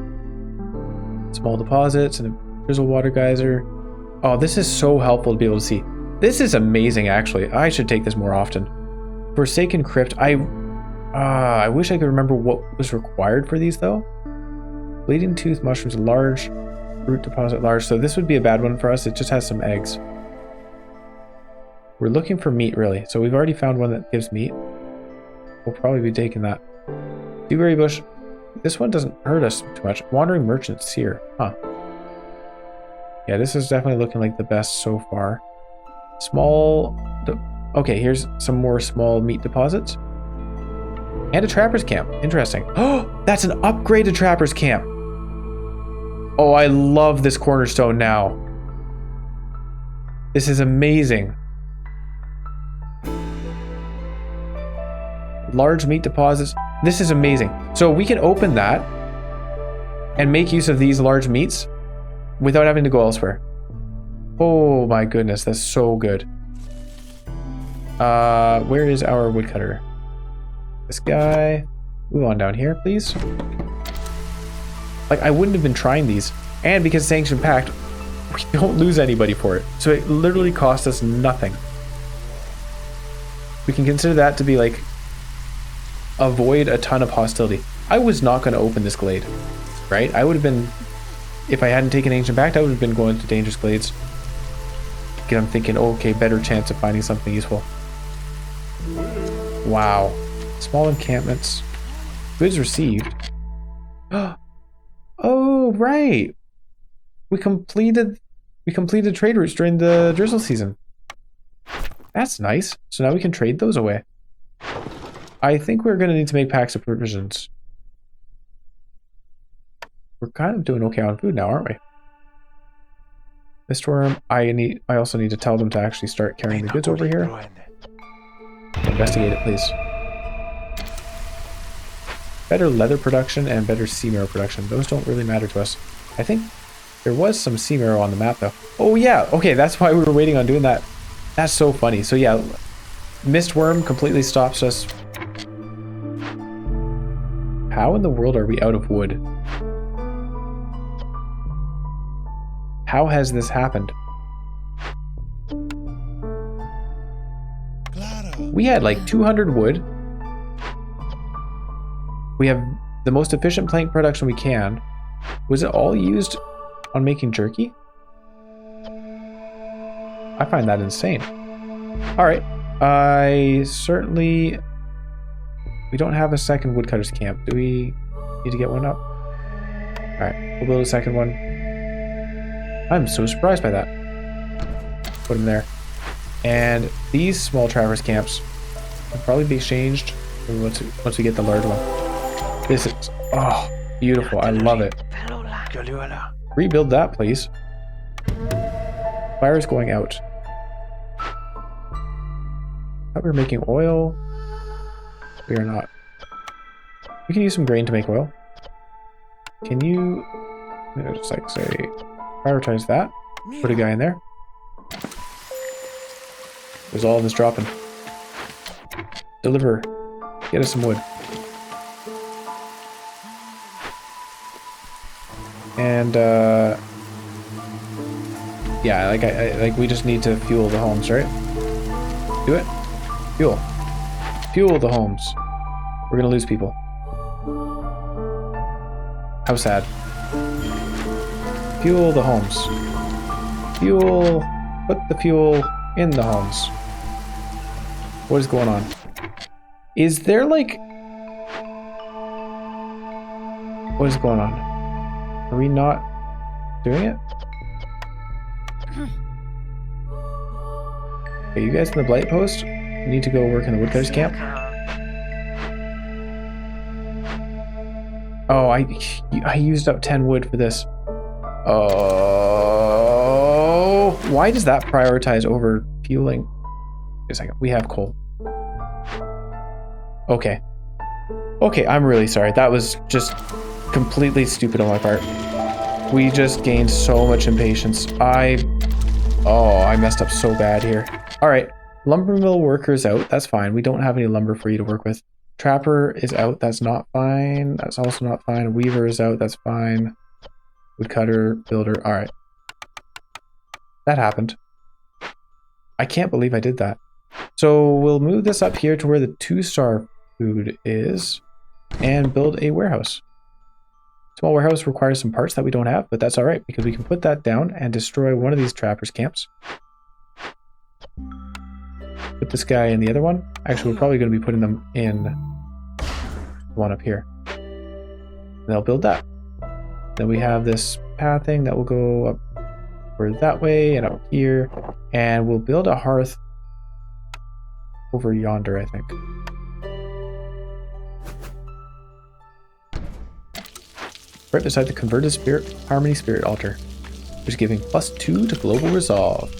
Small deposits and a drizzle water geyser. Oh, this is so helpful to be able to see. This is amazing, actually. I should take this more often. Forsaken crypt. I wish I could remember what was required for these, though. Bleeding tooth mushrooms, large. Root deposit, large. So this would be a bad one for us. It just has some eggs. We're looking for meat, really. So we've already found one that gives meat. We'll probably be taking that. Dewberry bush. This one doesn't hurt us too much. Wandering merchants here. Huh. Yeah, this is definitely looking like the best so far. Small... okay, here's some more small meat deposits. And a trapper's camp. Interesting. Oh, that's an upgraded trapper's camp. Oh, I love this cornerstone now. This is amazing. Large meat deposits. This is amazing. So we can open that and make use of these large meats without having to go elsewhere. Oh my goodness, that's so good. Where is our woodcutter? This guy. Move on down here, please. Like, I wouldn't have been trying these. And because it's Ancient Pact, we don't lose anybody for it. So it literally cost us nothing. We can consider that to be like, avoid a ton of hostility. I was not going to open this glade, right? I would have been, if I hadn't taken Ancient Pact, I would have been going to dangerous glades. Again, I'm thinking, oh, okay, better chance of finding something useful. Wow. Small encampments. Goods received. Oh, right. We completed trade routes during the drizzle season. That's nice. So now we can trade those away. I think we're going to need to make packs of provisions. We're kind of doing okay on food now, aren't we? Mistworm, I also need to tell them to actually start carrying the goods over here. Investigate it, please. Better leather production and better sea marrow production. Those don't really matter to us. I think there was some sea marrow on the map, though. Oh, yeah. Okay, that's why we were waiting on doing that. That's so funny. So, yeah, Mistworm completely stops us. How in the world are we out of wood? How has this happened? We had like 200 wood. We have the most efficient plank production we can. Was it all used on making jerky? I find that insane. Alright. We don't have a second woodcutter's camp. Do we need to get one up? Alright, we'll build a second one. I'm so surprised by that. Put them there. And these small traverse camps will probably be exchanged once we get the large one. This is, oh, beautiful. I love it. Rebuild that, please. Fire is going out. I thought we were making oil. We are not. We can use some grain to make oil. Can you, just like say, prioritize that. Put a guy in there. There's all of this dropping. Deliver. Get us some wood. And yeah, like we just need to fuel the homes, right? Do it. Fuel the homes. We're gonna lose people. How sad. Fuel the homes. Fuel. Put the fuel in the homes. What is going on? Is there like... What is going on? Are we not doing it? Okay, you guys in the blight post? You need to go work in the woodcutter's camp. Oh, I used up 10 wood for this. Oh, why does that prioritize over fueling? Wait a second, we have coal. Okay. Okay, I'm really sorry. That was just completely stupid on my part. We just gained so much impatience. Oh, I messed up so bad here. All right, lumber mill worker's out. That's fine. We don't have any lumber for you to work with. Trapper is out. That's not fine. That's also not fine. Weaver is out. That's fine. Woodcutter, builder. All right. That happened. I can't believe I did that. So we'll move this up here to where the 2-star food is and build a warehouse. Small warehouse requires some parts that we don't have, but that's all right because we can put that down and destroy one of these trappers' camps. Put this guy in the other one. Actually, we're probably going to be putting them in the one up here. And they'll build that. Then we have this pathing that will go up over that way and up here. And we'll build a hearth over yonder, I think. Right beside the converted spirit harmony spirit altar, which is giving +2 to global resolve.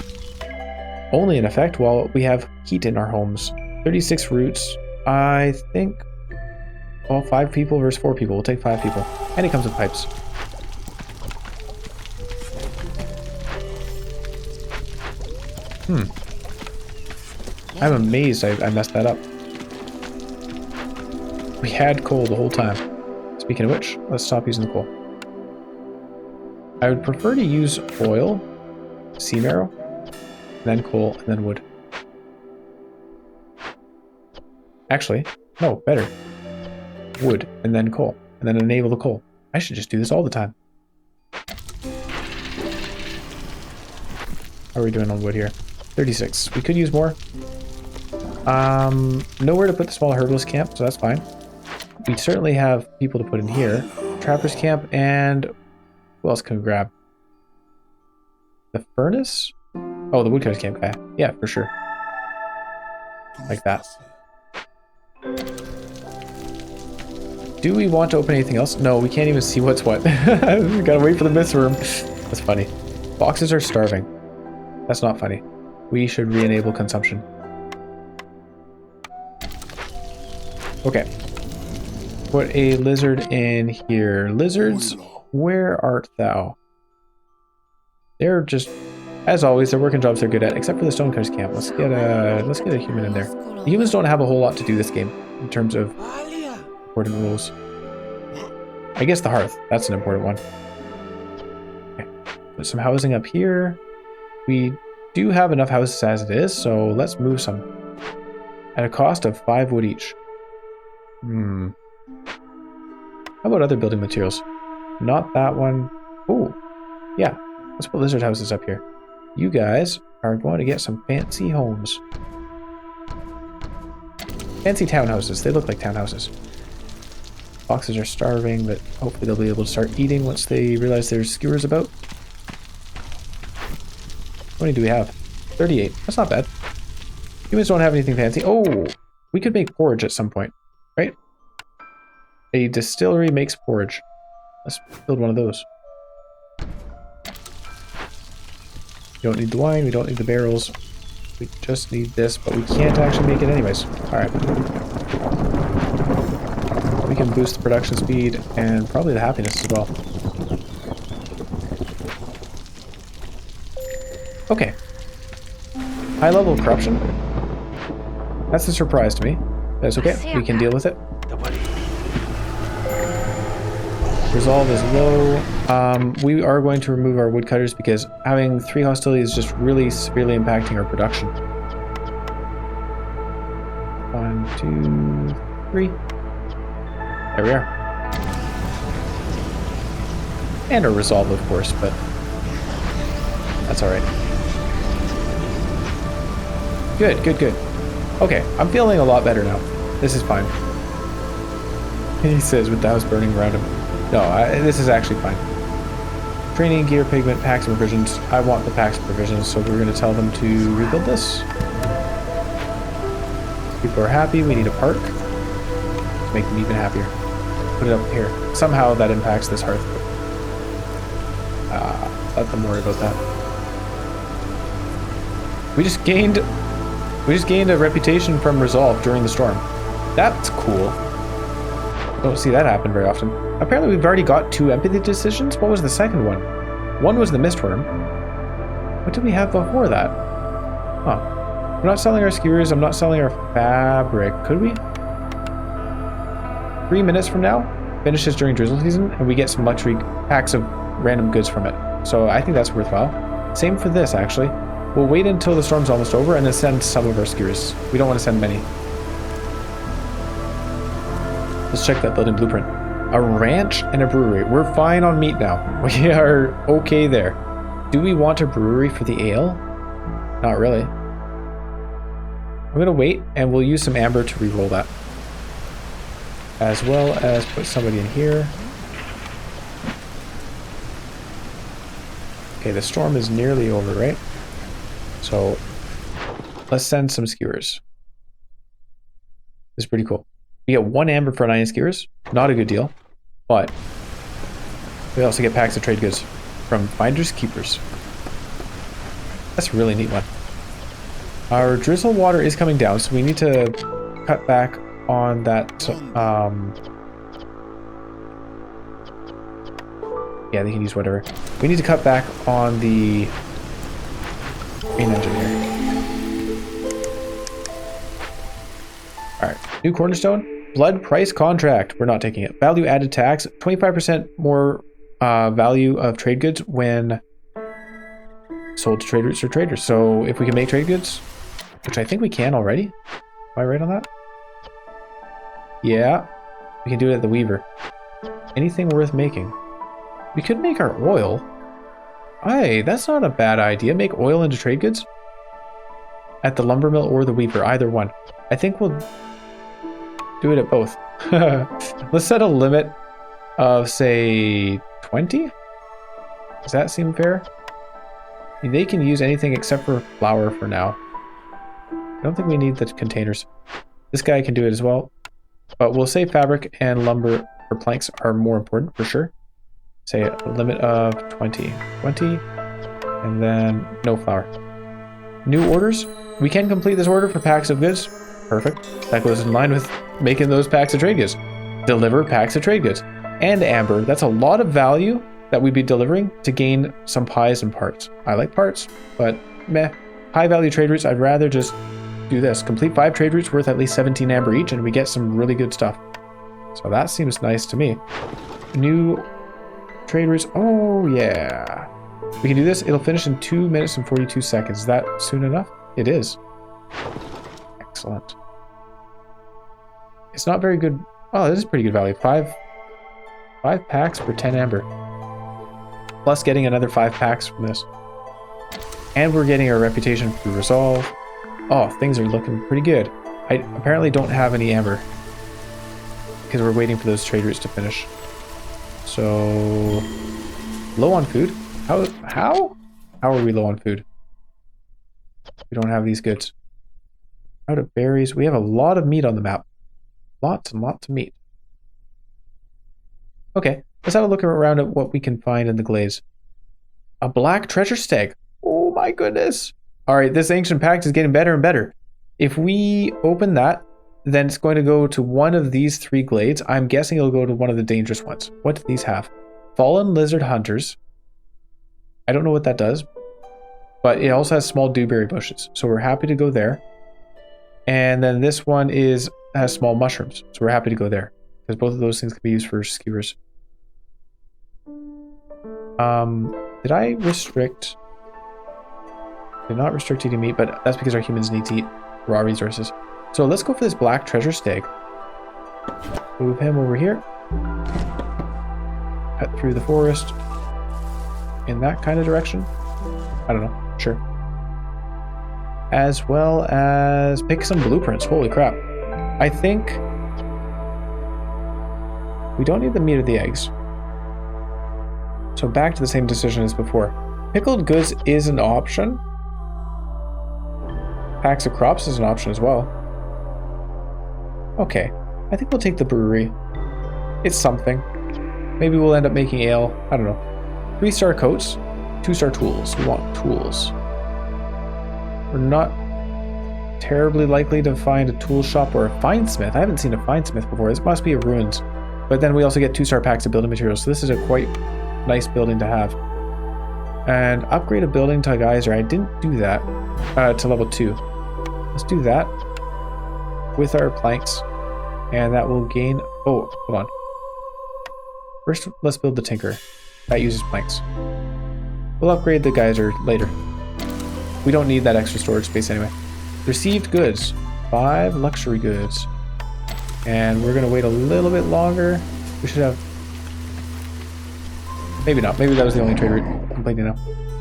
Only in effect while we have heat in our homes. 36 roots. I think, well, 5 people versus 4 people. We'll take 5 people. And it comes with pipes. I'm amazed I messed that up. We had coal the whole time. Speaking of which, let's stop using the coal. I would prefer to use oil, sea marrow, then coal, and then wood. Actually, no, better. Wood, and then coal, and then enable the coal. I should just do this all the time. How are we doing on wood here? 36. We could use more. Nowhere to put the small herbalist camp, so that's fine. We certainly have people to put in here. Trapper's camp, and who else can we grab? The furnace? Oh, the woodcutter's camp guy. Yeah, for sure. Like that. Do we want to open anything else? No, we can't even see what's what. We gotta wait for the myth room. That's funny. Boxes are starving. That's not funny. We should re-enable consumption. Okay. Put a lizard in here. Lizards, where art thou? They're just, as always, they're working jobs they're good at, except for the stonecutter's camp. Let's get a human in there. The humans don't have a whole lot to do this game in terms of important rules. I guess the hearth, that's an important one. Okay. Put some housing up here. We do have enough houses as it is, so let's move some. At a cost of 5 wood each. How about other building materials? Not that one. Oh, yeah. Let's put lizard houses up here. You guys are going to get some fancy homes. Fancy townhouses. They look like townhouses. Foxes are starving, but hopefully they'll be able to start eating once they realize there's skewers about. How many do we have? 38. That's not bad. Humans don't have anything fancy. Oh, we could make porridge at some point, right? A distillery makes porridge. Let's build one of those. We don't need the wine, we don't need the barrels. We just need this, but we can't actually make it anyways. Alright. We can boost the production speed and probably the happiness as well. Okay. High level of corruption. That's a surprise to me. That's okay, we can deal with it. Resolve is low. We are going to remove our woodcutters because having 3 hostility is just really severely impacting our production. 1, 2, 3. There we are. And our resolve, of course, but that's all right. Good, good, good. Okay, I'm feeling a lot better now. This is fine. He says with the house burning around him. No, this is actually fine. Training, gear, pigment, packs, and provisions. I want the packs and provisions, so we're going to tell them to rebuild this. People are happy. We need a park to make them even happier. Put it up here. Somehow that impacts this hearth. Let them worry about that. We just gained a reputation from Resolve during the storm. That's cool. Don't see that happen very often. Apparently we've already got 2 empathy decisions. What was the second one? One was the Mistworm. What did we have before that? Huh. We're not selling our skewers. I'm not selling our fabric. Could we? 3 minutes from now, finishes during drizzle season, and we get some luxury packs of random goods from it. So I think that's worthwhile. Same for this, actually. We'll wait until the storm's almost over and then send some of our skewers. We don't want to send many. Let's check that building blueprint. A ranch and a brewery. We're fine on meat now. We are okay there. Do we want a brewery for the ale? Not really. I'm going to wait and we'll use some amber to re-roll that. As well as put somebody in here. Okay, the storm is nearly over, right? So let's send some skewers. This is pretty cool. We get 1 amber for 9 skewers. Not a good deal. But we also get packs of trade goods from Finders Keepers. That's a really neat one. Our drizzle water is coming down, so we need to cut back on that. Yeah, they can use whatever. We need to cut back on the main engine here. Alright, new cornerstone. Blood price contract. We're not taking it. Value added tax. 25% more value of trade goods when sold to trade routes or traders. So if we can make trade goods, which I think we can already. Am I right on that? Yeah. We can do it at the Weaver. Anything worth making. We could make our oil. Hey, that's not a bad idea. Make oil into trade goods? At the lumber mill or the Weaver, either one. I think we'll do it at both. Let's set a limit of, say, 20? Does that seem fair? They can use anything except for flour for now. I don't think we need the containers. This guy can do it as well. But we'll say fabric and lumber or planks are more important for sure. Say a limit of 20. 20. And then no flour. New orders. We can complete this order for packs of goods. Perfect. That goes in line with making those packs of trade goods. Deliver packs of trade goods. And amber. That's a lot of value that we'd be delivering to gain some pies and parts. I like parts, but meh. High value trade routes, I'd rather just do this. Complete 5 trade routes worth at least 17 amber each, and we get some really good stuff. So that seems nice to me. New trade routes. Oh, yeah. We can do this. It'll finish in 2 minutes and 42 seconds. Is that soon enough? It is. Excellent. It's not very good. Oh, this is pretty good value. 5 packs for 10 amber. Plus getting another 5 packs from this. And we're getting our reputation through Resolve. Oh, things are looking pretty good. I apparently don't have any amber. Because we're waiting for those trade routes to finish. So... low on food? How are we low on food? We don't have these goods. Out of berries. We have a lot of meat on the map. Lots and lots of meat. Okay, let's have a look around at what we can find in the glades. A black treasure stag. Oh my goodness. Alright, this ancient pact is getting better and better. If we open that, then it's going to go to one of these 3 glades. I'm guessing it'll go to one of the dangerous ones. What do these have? Fallen lizard hunters. I don't know what that does. But it also has small dewberry bushes. So we're happy to go there. And then this one has small mushrooms. So we're happy to go there. Because both of those things can be used for skewers. Did I restrict? Did not restrict eating meat, but that's because our humans need to eat raw resources. So let's go for this black treasure stag. Move him over here. Cut through the forest in that kind of direction. I don't know. Sure. As well as pick some blueprints. Holy crap. I think we don't need the meat or the eggs. So back to the same decision as before. Pickled goods is an option. Packs of crops is an option as well. Okay, I think we'll take the brewery. It's something. Maybe we'll end up making ale. I don't know. 3-star coats, 2-star tools. We want tools. We're not terribly likely to find a tool shop or a finesmith. I haven't seen a finesmith before. This must be a ruins. But then we also get 2-star packs of building materials. So this is a quite nice building to have. And upgrade a building to a geyser. I didn't do that to level 2. Let's do that with our planks. And that will gain... Oh, hold on. First, let's build the tinker. That uses planks. We'll upgrade the geyser later. We don't need that extra storage space anyway. Received goods. 5 luxury goods. And we're going to wait a little bit longer. We should have... Maybe not. Maybe that was the only trade route. Completely no.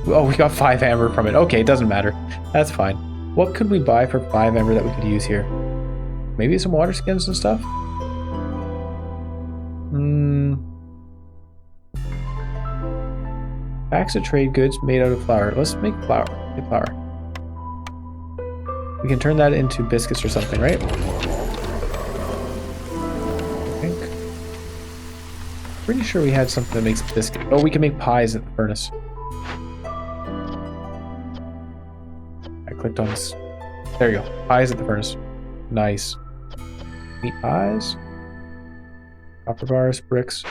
Oh, we got 5 amber from it. Okay, it doesn't matter. That's fine. What could we buy for 5 amber that we could use here? Maybe some water skins and stuff? Packs of trade goods made out of flour. Let's make flour. Get flour. We can turn that into biscuits or something, right? I think. Pretty sure we had something that makes biscuits. Oh, we can make pies at the furnace. I clicked on this. There you go. Pies at the furnace. Nice. Meat pies. Copper bars, bricks.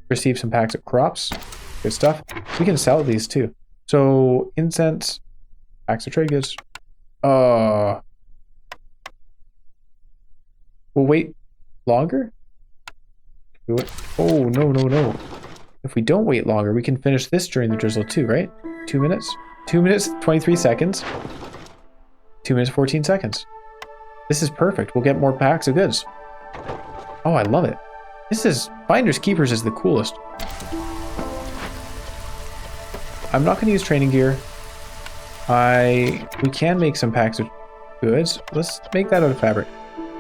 Receive some packs of crops. Good stuff. We can sell these too. So incense, packs of trade goods. We'll wait longer? Oh, no. If we don't wait longer, we can finish this during the drizzle too, right? 2 minutes? 2 minutes, 23 seconds. 2 minutes, 14 seconds. This is perfect. We'll get more packs of goods. Oh, I love it. This is... Finders Keepers is the coolest. I'm not going to use training gear. We can make some packs of goods. Let's make that out of fabric.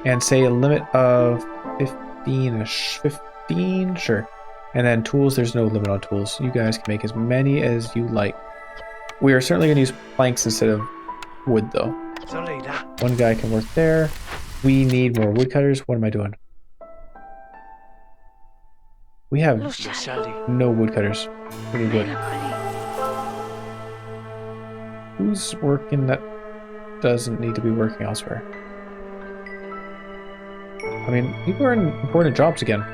And say a limit of 15-ish. 15? Sure. And then tools, there's no limit on tools. You guys can make as many as you like. We are certainly going to use planks instead of wood, though. One guy can work there. We need more woodcutters. What am I doing? We have no woodcutters. Pretty good. Who's working that doesn't need to be working elsewhere? I mean, people are in important jobs again.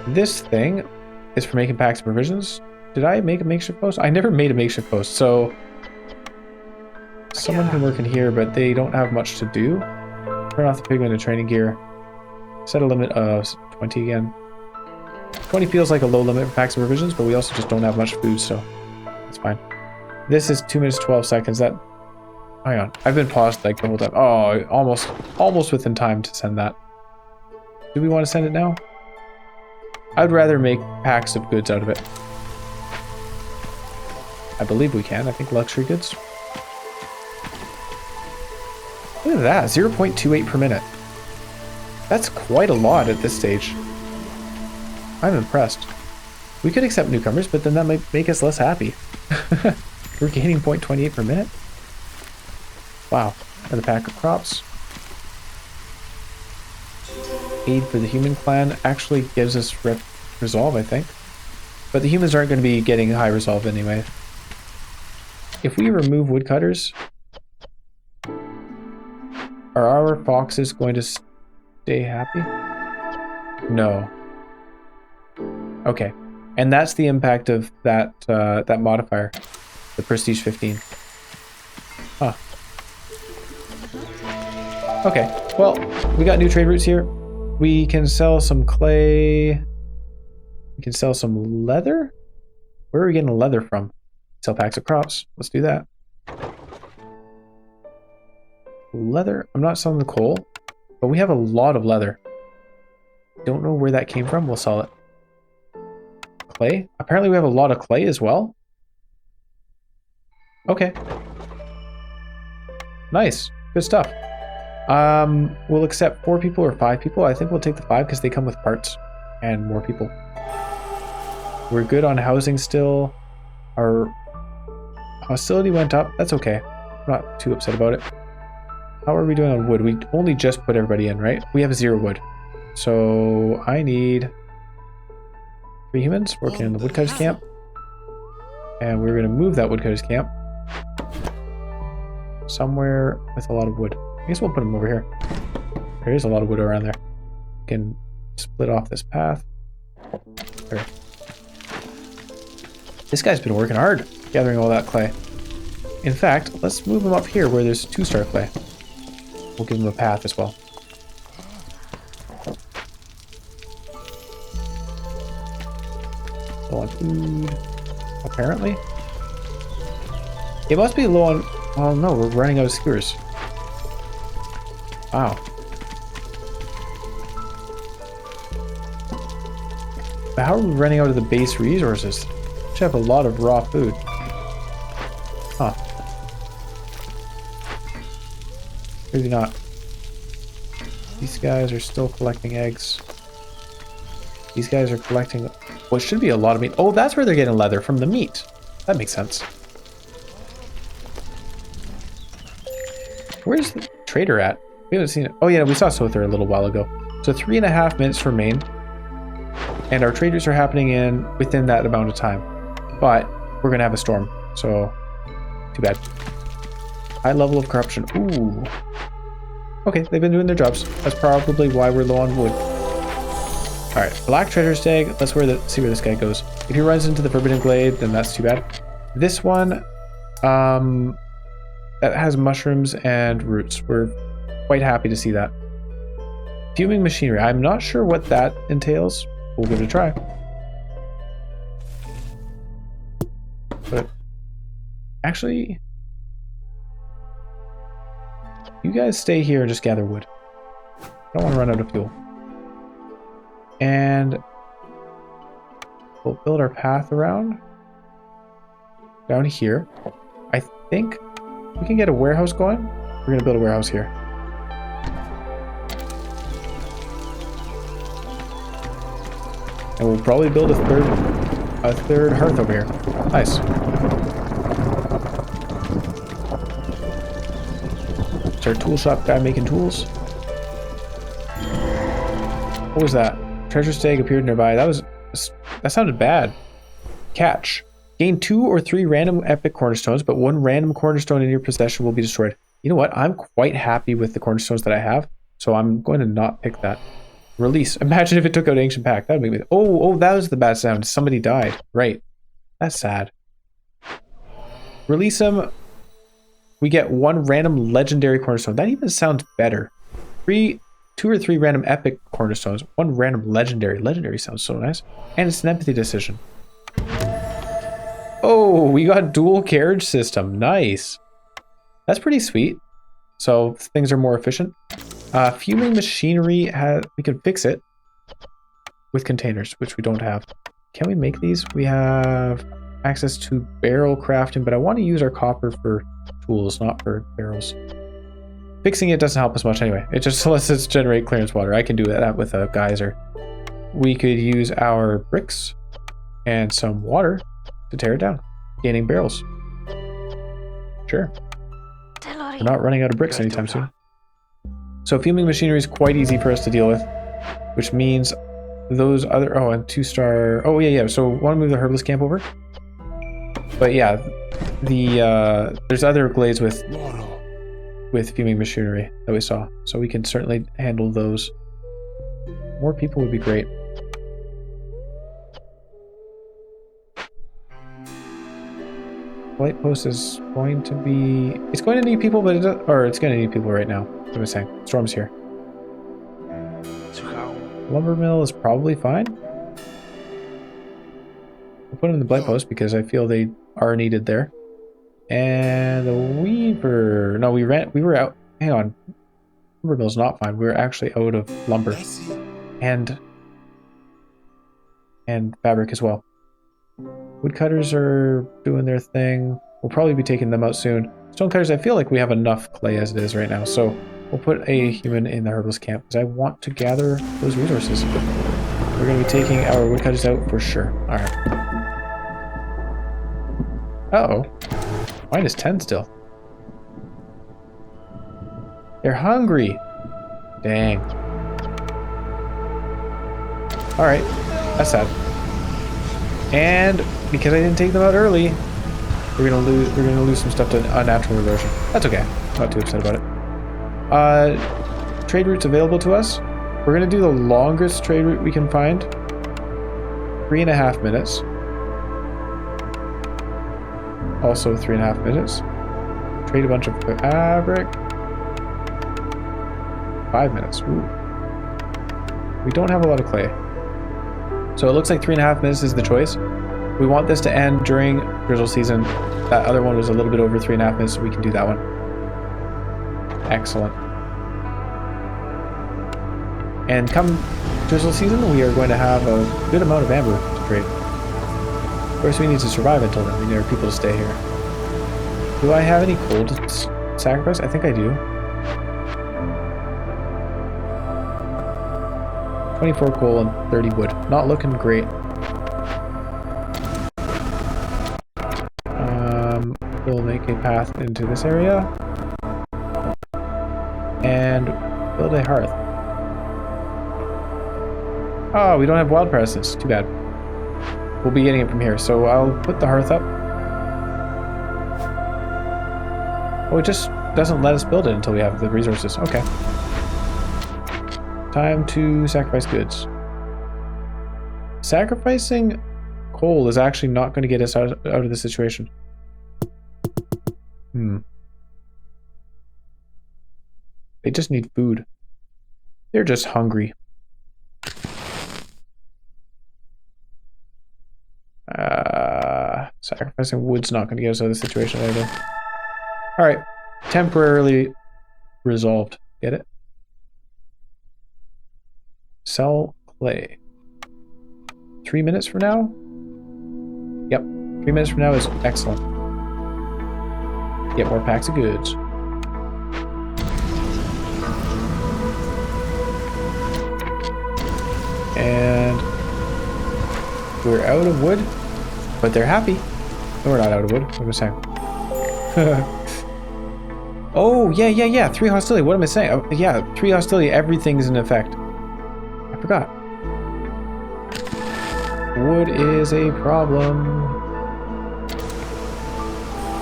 This thing is for making packs of provisions. Did I make a makeshift post? I never made a makeshift post, so... Someone can work in here, but they don't have much to do. Turn off the pigment and training gear. Set a limit of 20 again. 20 feels like a low limit for packs of provisions, but we also just don't have much food, so that's fine. This is 2 minutes 12 seconds. That... Hang on. I've been paused like the whole time. Oh, almost within time to send that. Do we want to send it now? I'd rather make packs of goods out of it. I believe we can. I think luxury goods. Look at that. 0.28 per minute. That's quite a lot at this stage. I'm impressed. We could accept newcomers, but then that might make us less happy. We're gaining 0.28 per minute. Wow. Another pack of crops. Aid for the human clan actually gives us resolve, I think. But the humans aren't going to be getting high resolve anyway. If we remove woodcutters, are our foxes going to stay happy? No. Okay. And that's the impact of that that modifier, the Prestige 15. Huh. Okay. Well, we got new trade routes here. We can sell some clay. We can sell some leather. Where are we getting leather from? Sell packs of crops. Let's do that. Leather. I'm not selling the coal, but we have a lot of leather. Don't know where that came from. We'll sell it. Clay. Apparently we have a lot of clay as well. Okay. Nice. Good stuff. We'll accept 4 people or 5 people. I think we'll take the 5 because they come with parts and more people. We're good on housing still. Our hostility went up. That's okay. I'm not too upset about it. How are we doing on wood? We only just put everybody in, right? We have 0 wood. So I need 3 humans working in the woodcutter's camp. And we're going to move that woodcutter's camp somewhere with a lot of wood. I guess we'll put them over here. There is a lot of wood around there. We can split off this path. There. This guy's been working hard gathering all that clay. In fact, let's move him up here where there's 2-star clay. We'll give him a path as well. Low on food, apparently. It must be low on... Oh no, we're running out of skewers. Wow. But how are we running out of the base resources? We should have a lot of raw food. Huh. Maybe not. These guys are still collecting eggs. These guys are collecting what should be a lot of meat. Oh, that's where they're getting leather, from the meat. That makes sense. Where's the trader at? We haven't seen it. Oh yeah, we saw Sother a little while ago. So 3.5 minutes remain. And our traders are happening within that amount of time. But we're going to have a storm. So, too bad. High level of corruption. Ooh. Okay, they've been doing their jobs. That's probably why we're low on wood. Alright, Black Treasure Stag. Let's see where this guy goes. If he runs into the Forbidden Glade, then that's too bad. This one, that has mushrooms and roots. We're quite happy to see that. Fuming machinery. I'm not sure what that entails. We'll give it a try. But actually, you guys stay here and just gather wood. I don't want to run out of fuel. And we'll build our path around down here. I think we can get a warehouse going. We're going to build a warehouse here. And we'll probably build a third hearth over here. Nice. It's our tool shop guy making tools. What was that? Treasure stag appeared nearby. That sounded bad. Catch. Gain 2 or 3 random epic cornerstones, but 1 random cornerstone in your possession will be destroyed. You know what? I'm quite happy with the cornerstones that I have, so I'm going to not pick that. Release. Imagine if it took out Ancient Pack. That would make me... Oh, that was the bad sound. Somebody died. Right. That's sad. Release him. We get 1 random legendary cornerstone. That even sounds better. 2 or 3 random epic cornerstones. 1 random legendary. Legendary sounds so nice. And it's an empathy decision. Oh, we got dual carriage system. Nice. That's pretty sweet. So things are more efficient. Fuming machinery, we can fix it with containers, which we don't have. Can we make these? We have access to barrel crafting, but I want to use our copper for tools, not for barrels. Fixing it doesn't help us much anyway. It just lets us generate clearance water. I can do that with a geyser. We could use our bricks and some water to tear it down, gaining barrels. Sure. We're not running out of bricks anytime soon. So fuming machinery is quite easy for us to deal with, which means those other... Oh, and 2-star... Oh, yeah. So want to move the herbalist camp over? But yeah, there's other glades with fuming machinery that we saw, so we can certainly handle those. More people would be great. Light post is going to be... It's going to need people, but it's going to need people right now. What am I saying? Storm's here. Lumber mill is probably fine. We'll put in the blight post because I feel they are needed there. And the weaver. No, we were out. Hang on. Lumber mill's not fine. We were actually out of lumber. And fabric as well. Woodcutters are doing their thing. We'll probably be taking them out soon. Stonecutters, I feel like we have enough clay as it is right now. So we'll put a human in the herbalist camp because I want to gather those resources. We're going to be taking our woodcutters out for sure. Alright. Uh-oh. -10 still. They're hungry. Dang. Alright. That's sad. And because I didn't take them out early, we're gonna lose some stuff to unnatural erosion. That's okay. Not too upset about it. Trade routes available to us. We're gonna do the longest trade route we can find. 3.5 minutes. Also 3.5 minutes. Trade a bunch of fabric. 5 minutes. Ooh. We don't have a lot of clay. So it looks like 3.5 minutes is the choice. We want this to end during drizzle season. That other one was a little bit over 3.5 minutes, so we can do that one. Excellent. And come drizzle season, we are going to have a good amount of amber to trade. Of course, we need to survive until then. We need our people to stay here. Do I have any coal to sacrifice? I think I do. 24 coal and 30 wood. Not looking great. We'll make a path into this area. And build a hearth. Oh, we don't have wild presence. Too bad. We'll be getting it from here. So I'll put the hearth up. Oh, it just doesn't let us build it until we have the resources. Okay. Time to sacrifice goods. Sacrificing coal is actually not going to get us out of the situation. They just need food. They're just hungry. Sacrificing wood's not going to get us out of the situation either. Alright. Temporarily resolved. Get it? Sell clay. 3 minutes from now? Yep. 3 minutes from now is excellent. Get more packs of goods. And we're out of wood, but they're happy. No, we're not out of wood. What am I saying? Oh, yeah. 3 hostility. What am I saying? Oh, yeah, 3 hostility. Everything's in effect. I forgot. Wood is a problem.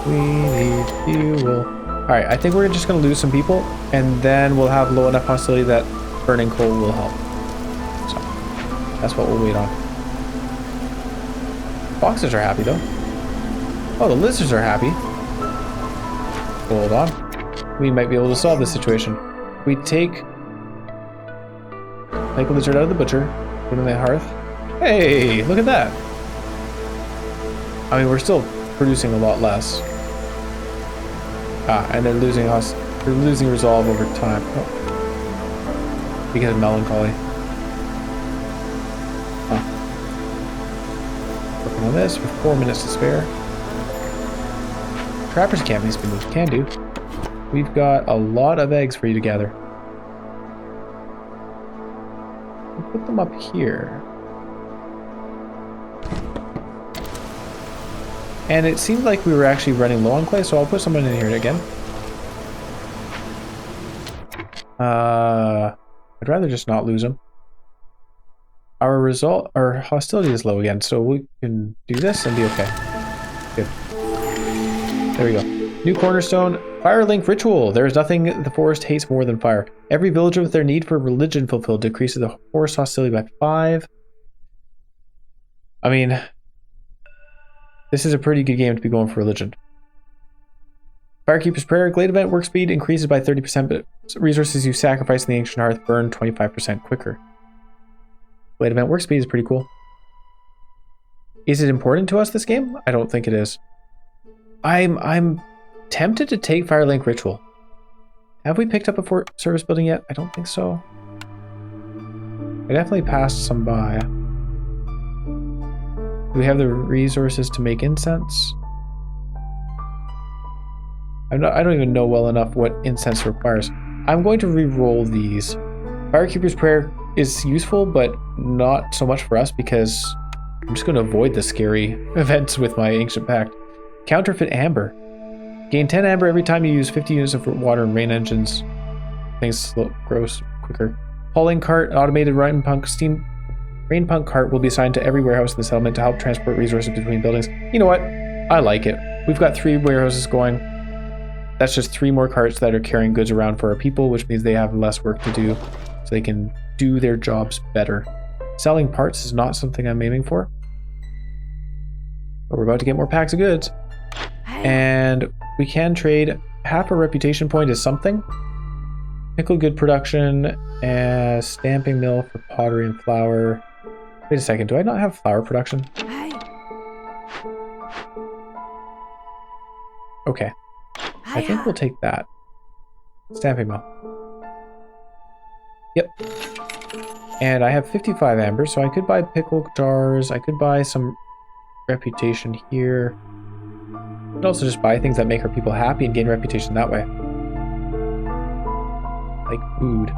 We need fuel. Alright, I think we're just going to lose some people, and then we'll have low enough hostility that burning coal will help. So, that's what we'll wait on. Foxes are happy, though. Oh, the lizards are happy. Hold on. We might be able to solve this situation. We take a lizard out of the butcher, put in the hearth. Hey, look at that. I mean, we're still producing a lot less. And they're losing resolve over time. Oh. Because of melancholy. Working on this with 4 minutes to spare. Trapper's camp needs to be moved. Can do. We've got a lot of eggs for you to gather. We'll put them up here. And it seemed like we were actually running low on clay, so I'll put someone in here again. I'd rather just not lose them. Our hostility is low again, so we can do this and be okay. Good. There we go. New cornerstone, Fire Link Ritual. There is nothing the forest hates more than fire. Every villager with their need for religion fulfilled decreases the forest hostility by 5. I mean, this is a pretty good game to be going for religion. Firekeeper's Prayer, Glade Event work speed increases by 30%, but resources you sacrifice in the Ancient Hearth burn 25% quicker. Glade Event work speed is pretty cool. Is it important to us, this game? I don't think it is. I'm tempted to take Firelink Ritual. Have we picked up a fort service building yet? I don't think so. I definitely passed some by. Do we have the resources to make incense? I don't even know well enough what incense requires. I'm going to re-roll these. Firekeeper's Prayer is useful, but not so much for us because I'm just going to avoid the scary events with my Ancient Pact. Counterfeit Amber. Gain 10 Amber every time you use 50 units of water and rain engines. Things grow quicker. Hauling Cart, automated rain punk cart will be assigned to every warehouse in the settlement to help transport resources between buildings. You know what? I like it. We've got 3 warehouses going. That's just 3 more carts that are carrying goods around for our people, which means they have less work to do, so they can do their jobs better. Selling parts is not something I'm aiming for. But we're about to get more packs of goods. And we can trade half a reputation point as something. Nickel good production, stamping mill for pottery and flour. Wait a second, do I not have flour production? Okay. I think we'll take that. Stamping mill. Yep. And I have 55 amber, so I could buy pickle jars. I could buy some reputation here. I could also just buy things that make our people happy and gain reputation that way. Like food.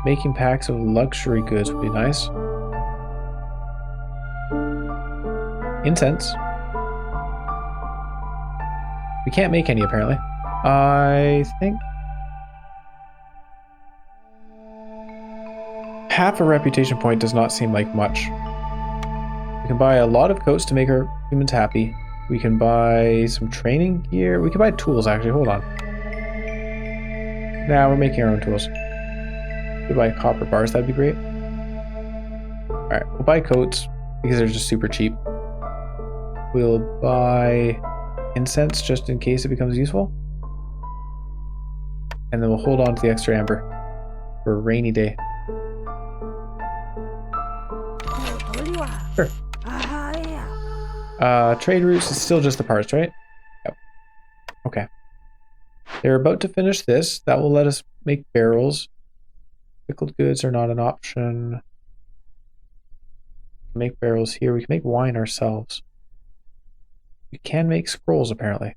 Making packs of luxury goods would be nice. Incense. We can't make any, apparently. I think half a reputation point does not seem like much. We can buy a lot of coats to make our humans happy. We can buy some training gear. We can buy tools, actually. Hold on. Nah, we're making our own tools. We buy copper bars. That'd be great. Alright, we'll buy coats because they're just super cheap. We'll buy incense just in case it becomes useful. And then we'll hold on to the extra amber for a rainy day. Sure. Trade routes is still just the parts, right? Yep. Okay. They're about to finish this. That will let us make barrels. Pickled goods are not an option. Make barrels here. We can make wine ourselves. We can make scrolls, apparently.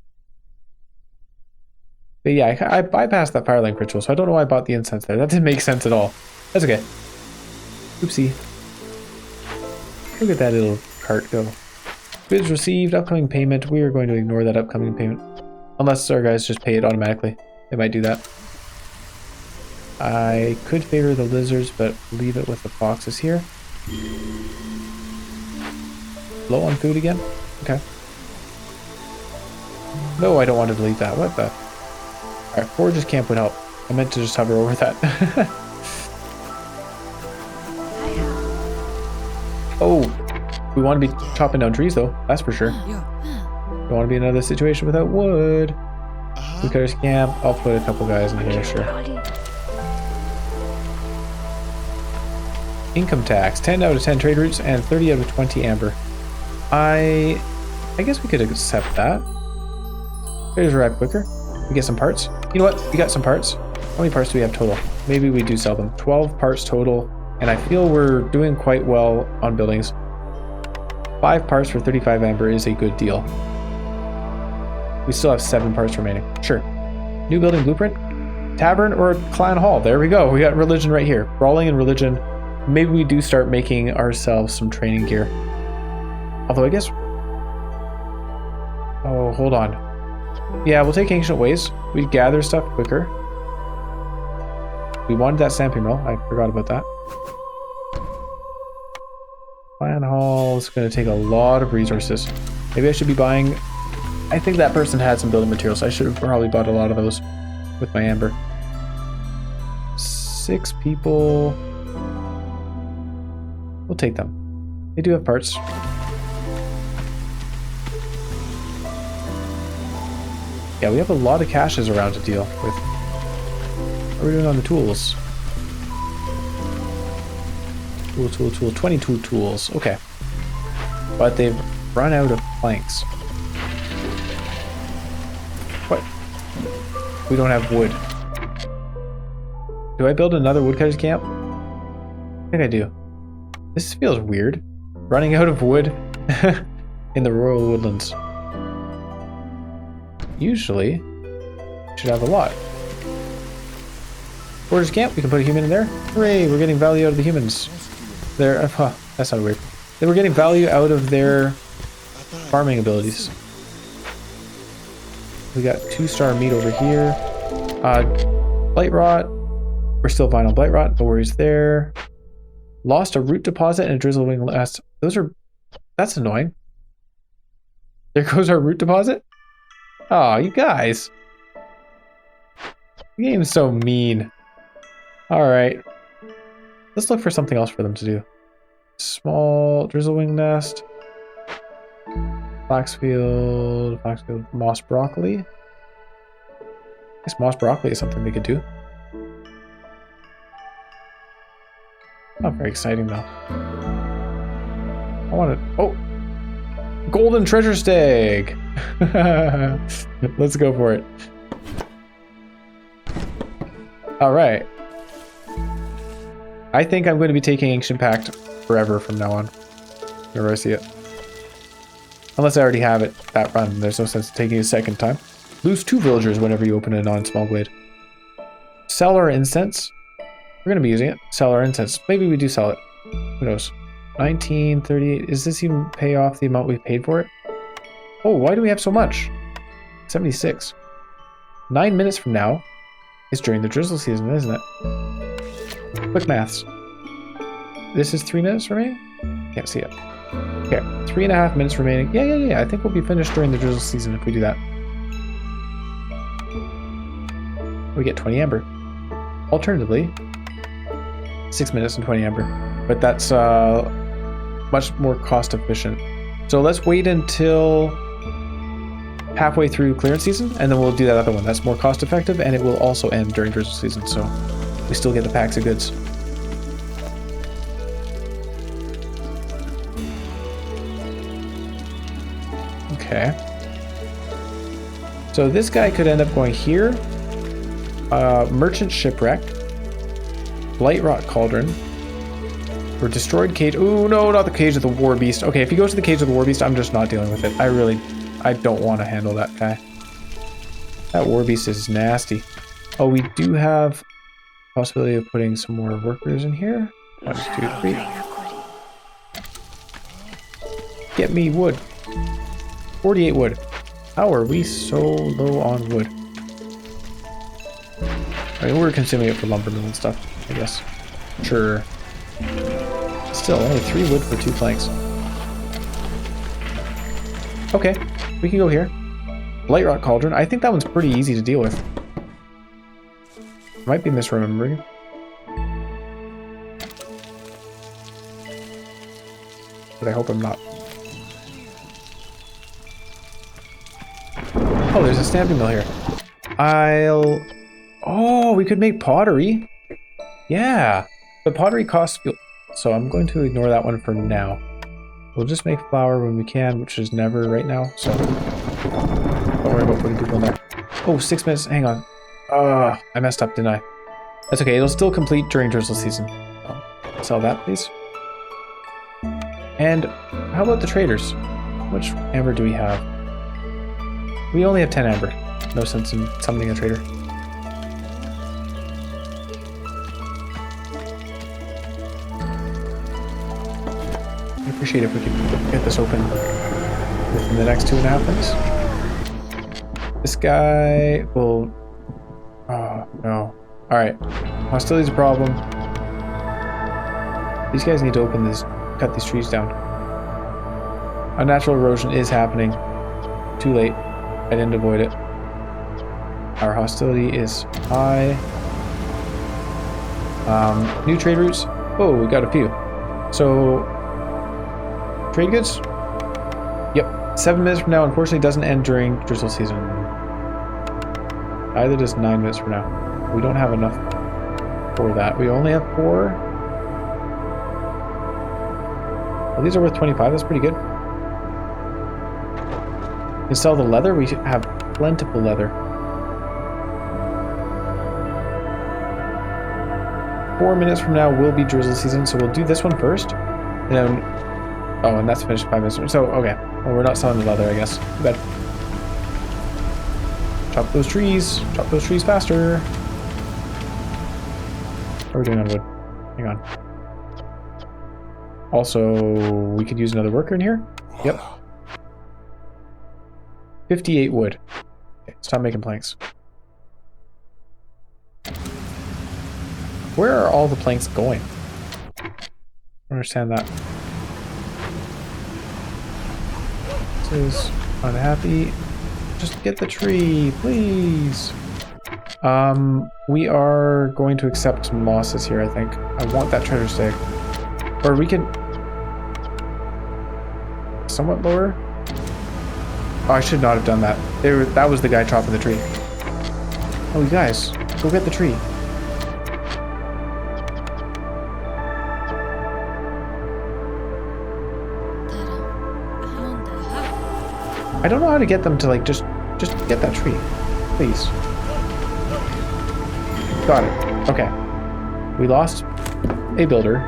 But yeah, I bypassed that Firelink ritual, so I don't know why I bought the incense there. That didn't make sense at all. That's okay. Oopsie. Look at that little cart go. Goods received, upcoming payment. We are going to ignore that upcoming payment. Unless our guys just pay it automatically. They might do that. I could favor the lizards, but leave it with the foxes here. Low on food again? Okay. No, I don't want to delete that. What the? Alright, forages camp would help. I meant to just hover over that. Oh, we want to be chopping down trees though, that's for sure. Don't want to be in another situation without wood. Woodcutter's camp, I'll put a couple guys in here, sure. Income tax, 10 out of 10 trade routes and 30 out of 20 amber. I guess we could accept that. Traders arrive quicker. We get some parts. You know what? We got some parts. How many parts do we have total? Maybe we do sell them. 12 parts total. And I feel we're doing quite well on buildings. 5 parts for 35 amber is a good deal. We still have 7 parts remaining. Sure. New building blueprint. Tavern or clan hall. There we go. We got religion right here. Brawling and religion. Maybe we do start making ourselves some training gear. Although I guess... Oh, hold on. Yeah, we'll take ancient ways. We'd gather stuff quicker. We wanted that stamping mill. I forgot about that. Clan hall is going to take a lot of resources. Maybe I should be buying... I think that person had some building materials. I should have probably bought a lot of those with my amber. 6 people. We'll take them. They do have parts. Yeah, we have a lot of caches around to deal with. What are we doing on the tools? Tool. 22 tools. Okay. but they've run out of planks. What? We don't have wood. Do I build another woodcutter's camp? I think I do. This feels weird. Running out of wood in the Royal Woodlands. Usually, should have a lot. Borders camp, we can put a human in there. Hooray, we're getting value out of the humans. That sounded weird. They were getting value out of their farming abilities. We got 2-star meat over here. Blight rot. We're still fine on blight rot. No worries there. Lost a root deposit and a drizzling nest. That's annoying. There goes our root deposit. Oh, you guys. The game's so mean. Alright. Let's look for something else for them to do. Small drizzlewing nest. Flaxfield, moss broccoli. I guess moss broccoli is something they could do. Not very exciting though. I want to. Oh! Golden treasure stag! Let's go for it. Alright. I think I'm going to be taking Ancient Pact forever from now on. Whenever I see it. Unless I already have it that run. There's no sense in taking it a second time. Lose 2 villagers whenever you open a non-small blade. Sell our incense. We're going to be using it. Sell our incense. Maybe we do sell it. Who knows? 1938. Is this even pay off the amount we paid for it? Oh, why do we have so much? 76. 9 minutes from now is during the drizzle season, isn't it? Quick maths. This is 3 minutes remaining? Can't see it. Okay, 3.5 minutes remaining. Yeah. I think we'll be finished during the drizzle season if we do that. We get 20 amber. Alternatively, 6 minutes and 20 amber. But that's much more cost efficient. So let's wait until halfway through clearance season, and then we'll do that other one. That's more cost effective, and it will also end during drizzle season, so we still get the packs of goods. Okay. So this guy could end up going here. Merchant Shipwreck. Blight Rot Cauldron. Or Destroyed Cage. Ooh, no, not the Cage of the War Beast. Okay, if he goes to the Cage of the War Beast, I'm just not dealing with it. I don't want to handle that guy. That War Beast is nasty. Oh, we do have possibility of putting some more workers in here. 1, 2, 3. Get me wood. 48 wood. How are we so low on wood? I mean, we're consuming it for lumbermen and stuff, I guess. Sure. Still, only 3 wood for 2 planks. Okay, we can go here. Blight Rot Cauldron. I think that one's pretty easy to deal with. Might be misremembering. But I hope I'm not. Oh, there's a stamping mill here. Oh, we could make pottery. Yeah. But pottery costs fuel. So I'm going to ignore that one for now. We'll just make flour when we can, which is never right now. So don't worry about putting people in there. Oh, 6 minutes. Hang on. I messed up, didn't I? That's okay. It'll still complete during drizzle season. Oh, sell that, please. And how about the traders? How much amber do we have? We only have 10 amber. No sense in summoning a trader. I appreciate if we could get this open within the next 2.5 minutes. This guy will... Oh, no. Alright. Hostility's a problem. These guys need to open this, cut these trees down. Unnatural erosion is happening. Too late. I didn't avoid it. Our hostility is high. New trade routes. Oh, we got a few. So, trade goods? Yep. 7 minutes from now, unfortunately, doesn't end during drizzle season. Either does 9 minutes from now. We don't have enough for that. We only have 4. Well, these are worth 25. That's pretty good. can sell the leather. We have plentiful leather. 4 minutes from now will be drizzle season, so we'll do this one first. And then, oh, and that's finished 5 minutes. So, okay. Well, we're not selling the leather, I guess. Too bad. Chop those trees. Chop those trees faster. What are we doing on wood? Hang on. Also, we could use another worker in here. Yep. 58 wood. Okay, stop making planks. Where are all the planks going? I don't understand that. This is unhappy. Just get the tree, please. We are going to accept some losses here, I think. I want that treasure stake. Or we can somewhat lower. Oh, I should not have done that. That was the guy chopping the tree. Oh, you guys, go get the tree. I don't know how to get them to like just get that tree, please. Got it. Okay. We lost a builder.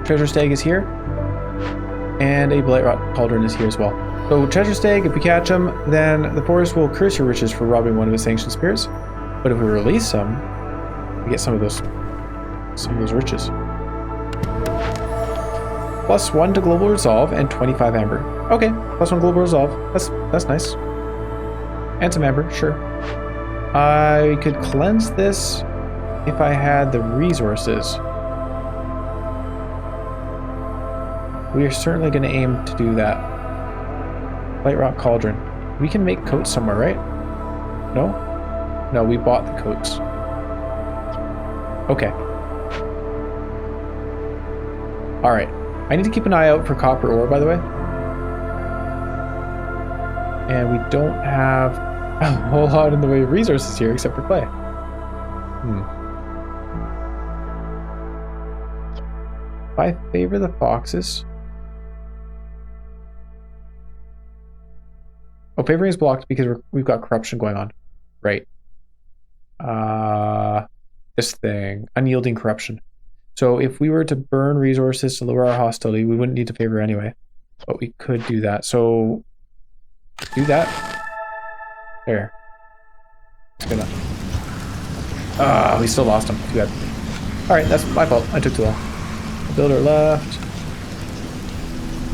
Treasure stag is here, and a blight rot cauldron is here as well. So treasure stag, if we catch him, then the forest will curse your riches for robbing one of its ancient spirits. But if we release him, we get some of those riches. +1 to global resolve and 25 amber. Okay, +1 global resolve. That's nice. And some amber, sure. I could cleanse this if I had the resources. We are certainly going to aim to do that. Light rock cauldron. We can make coats somewhere, right? No? No, we bought the coats. Okay. Alright. I need to keep an eye out for copper ore, by the way. And we don't have a whole lot in the way of resources here, except for clay. If I favor the foxes... Oh, favoring is blocked because we've got corruption going on. Right. This thing. Unyielding corruption. So if we were to burn resources to lower our hostility, we wouldn't need to favor anyway. But we could do that. So do that. There. That's good enough. Ah, we still lost him. Too bad. Alright, that's my fault. I took too long. The builder left.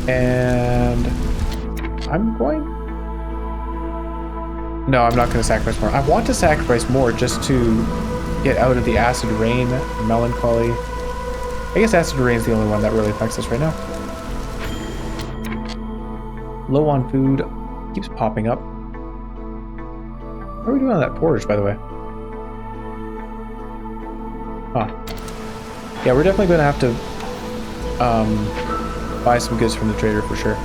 And I'm going... No, I'm not going to sacrifice more. I want to sacrifice more just to get out of the acid rain, melancholy. I guess acid rain is the only one that really affects us right now. Low on food. Keeps popping up. What are we doing on that forge, by the way? Huh. Yeah, we're definitely going to have to buy some goods from the trader for sure.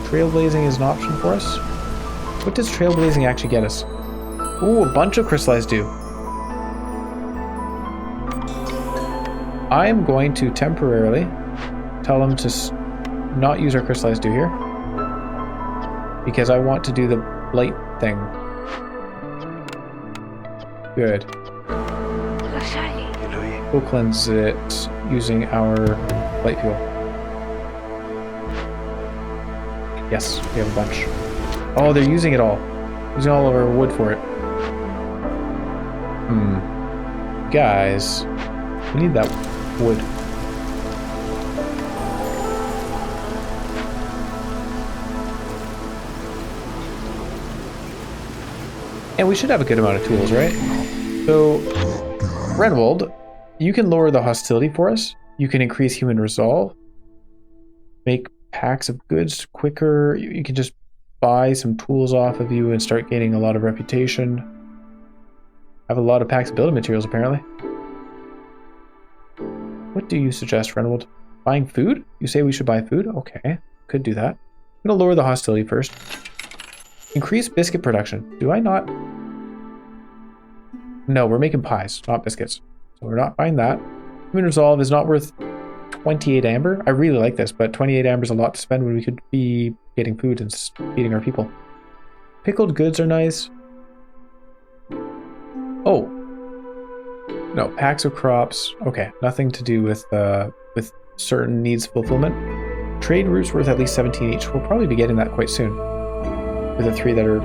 Trailblazing is an option for us. What does trailblazing actually get us? Ooh, a bunch of crystallized dew. I am going to temporarily tell them to not use our crystallized dew here, because I want to do the blight thing. Good. We'll cleanse it using our blight fuel. Yes, we have a bunch. Oh, they're using it all. Using all of our wood for it. Guys, we need that wood. And we should have a good amount of tools, right? So, Renwald, you can lower the hostility for us. You can increase human resolve. Make packs of goods quicker. You can just buy some tools off of you and start gaining a lot of reputation. I have a lot of packs of building materials, apparently. What do you suggest, Renwald? Buying food? You say we should buy food? Okay, could do that. I'm going to lower the hostility first. Increase biscuit production. Do I not? No, we're making pies, not biscuits. So we're not buying that. Human resolve is not worth 28 amber. I really like this, but 28 amber is a lot to spend when we could be getting food and feeding our people. Pickled goods are nice. Oh. No, packs of crops. Okay, nothing to do with certain needs fulfillment. Trade routes worth at least 17 each. We'll probably be getting that quite soon. With the 3 that are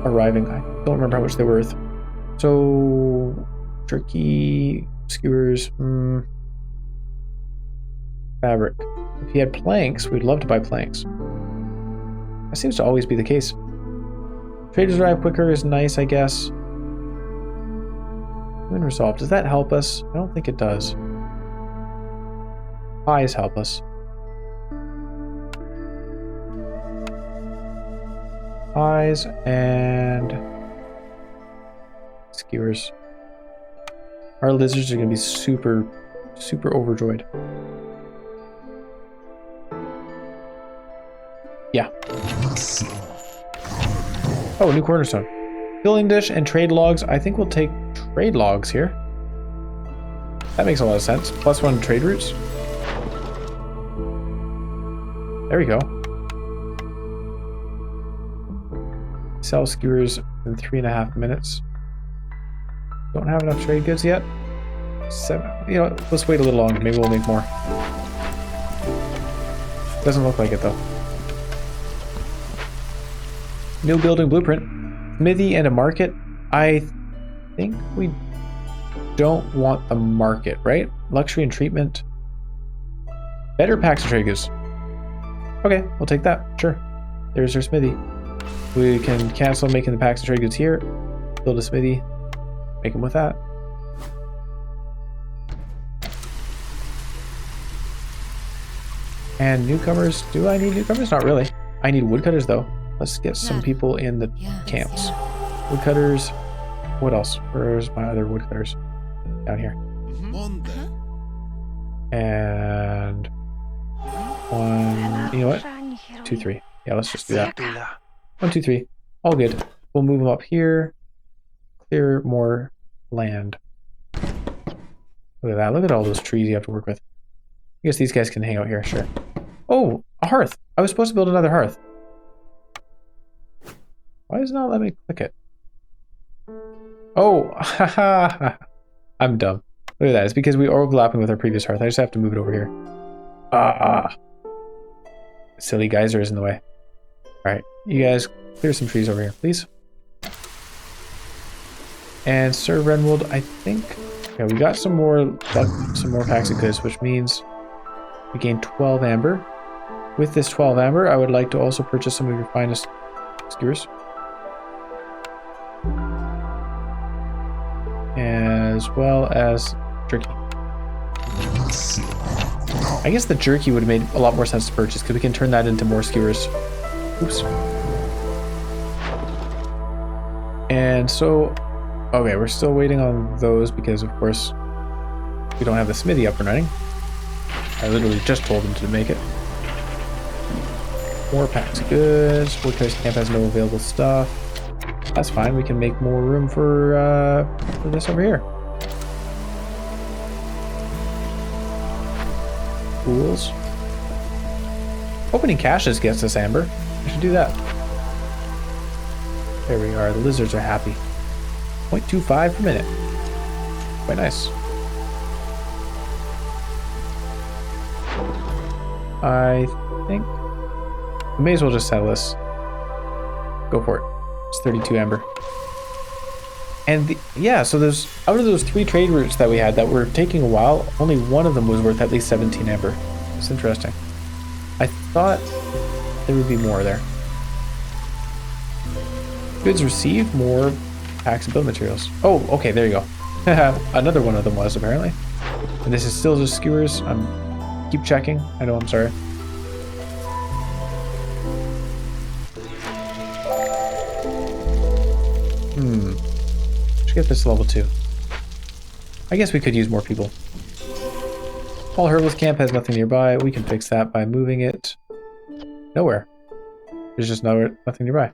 arriving. I don't remember how much they're worth. So, jerky, skewers, fabric. If he had planks, we'd love to buy planks. That seems to always be the case. Traders arrive quicker is nice, I guess. Human resolve. Does that help us? I don't think it does. Eyes help us. Eyes and skewers. Our lizards are going to be super, super overjoyed. Yeah. Oh, new cornerstone. Filling dish and trade logs. I think we'll take trade logs here. That makes a lot of sense. +1 trade routes. There we go. Sell skewers in 3.5 minutes. Don't have enough trade goods yet. 7. You know, let's wait a little longer. Maybe we'll make more. Doesn't look like it though. New building blueprint. Smithy and a market. I think we don't want the market, right? Luxury and treatment. Better packs of trade goods. Okay, we'll take that. Sure. There's our smithy. We can cancel making the packs of trade goods here. Build a smithy. Make them with that. And newcomers. Do I need newcomers? Not really. I need woodcutters though. Let's get some people in the camps. Woodcutters. What else? Where's my other woodcutters? Down here. And 1. You know what? 2, 3. Yeah, let's just do that. 1, 2, 3. All good. We'll move them up here. Clear more land. Look at that. Look at all those trees you have to work with. I guess these guys can hang out here. Sure. Oh, a hearth. I was supposed to build another hearth. Why does it not let me click it? Oh, haha. I'm dumb. Look at that. It's because we are overlapping with our previous hearth. I just have to move it over here. Silly geyser is in the way. Alright, you guys clear some trees over here, please. And Sir Renwold, I think... Yeah, we got some more packs of goods, which means we gain 12 amber. With this 12 amber, I would like to also purchase some of your finest skewers. As well as jerky. I guess the jerky would have made a lot more sense to purchase because we can turn that into more skewers. Oops. And so, okay, we're still waiting on those because, of course, we don't have the smithy up and running. I literally just told them to make it. More packs of goods. Woodcutter's camp has no available stuff. That's fine. We can make more room for this over here. Pools. Opening caches gets us amber. I should do that. There we are. The lizards are happy. 0.25 per minute. Quite nice. I think we may as well just sell this. Go for it. It's 32 amber. And yeah, so there's out of those 3 trade routes that we had that were taking a while, only one of them was worth at least 17 amber. It's interesting. I thought there would be more there. Goods received, more packs of build materials. Oh, okay, there you go. Another one of them was apparently. And this is still just skewers. Keep checking. I know, I'm sorry. Should get this level 2. I guess we could use more people. Paul Herbal's camp has nothing nearby. We can fix that by moving it nowhere. There's just nothing nearby.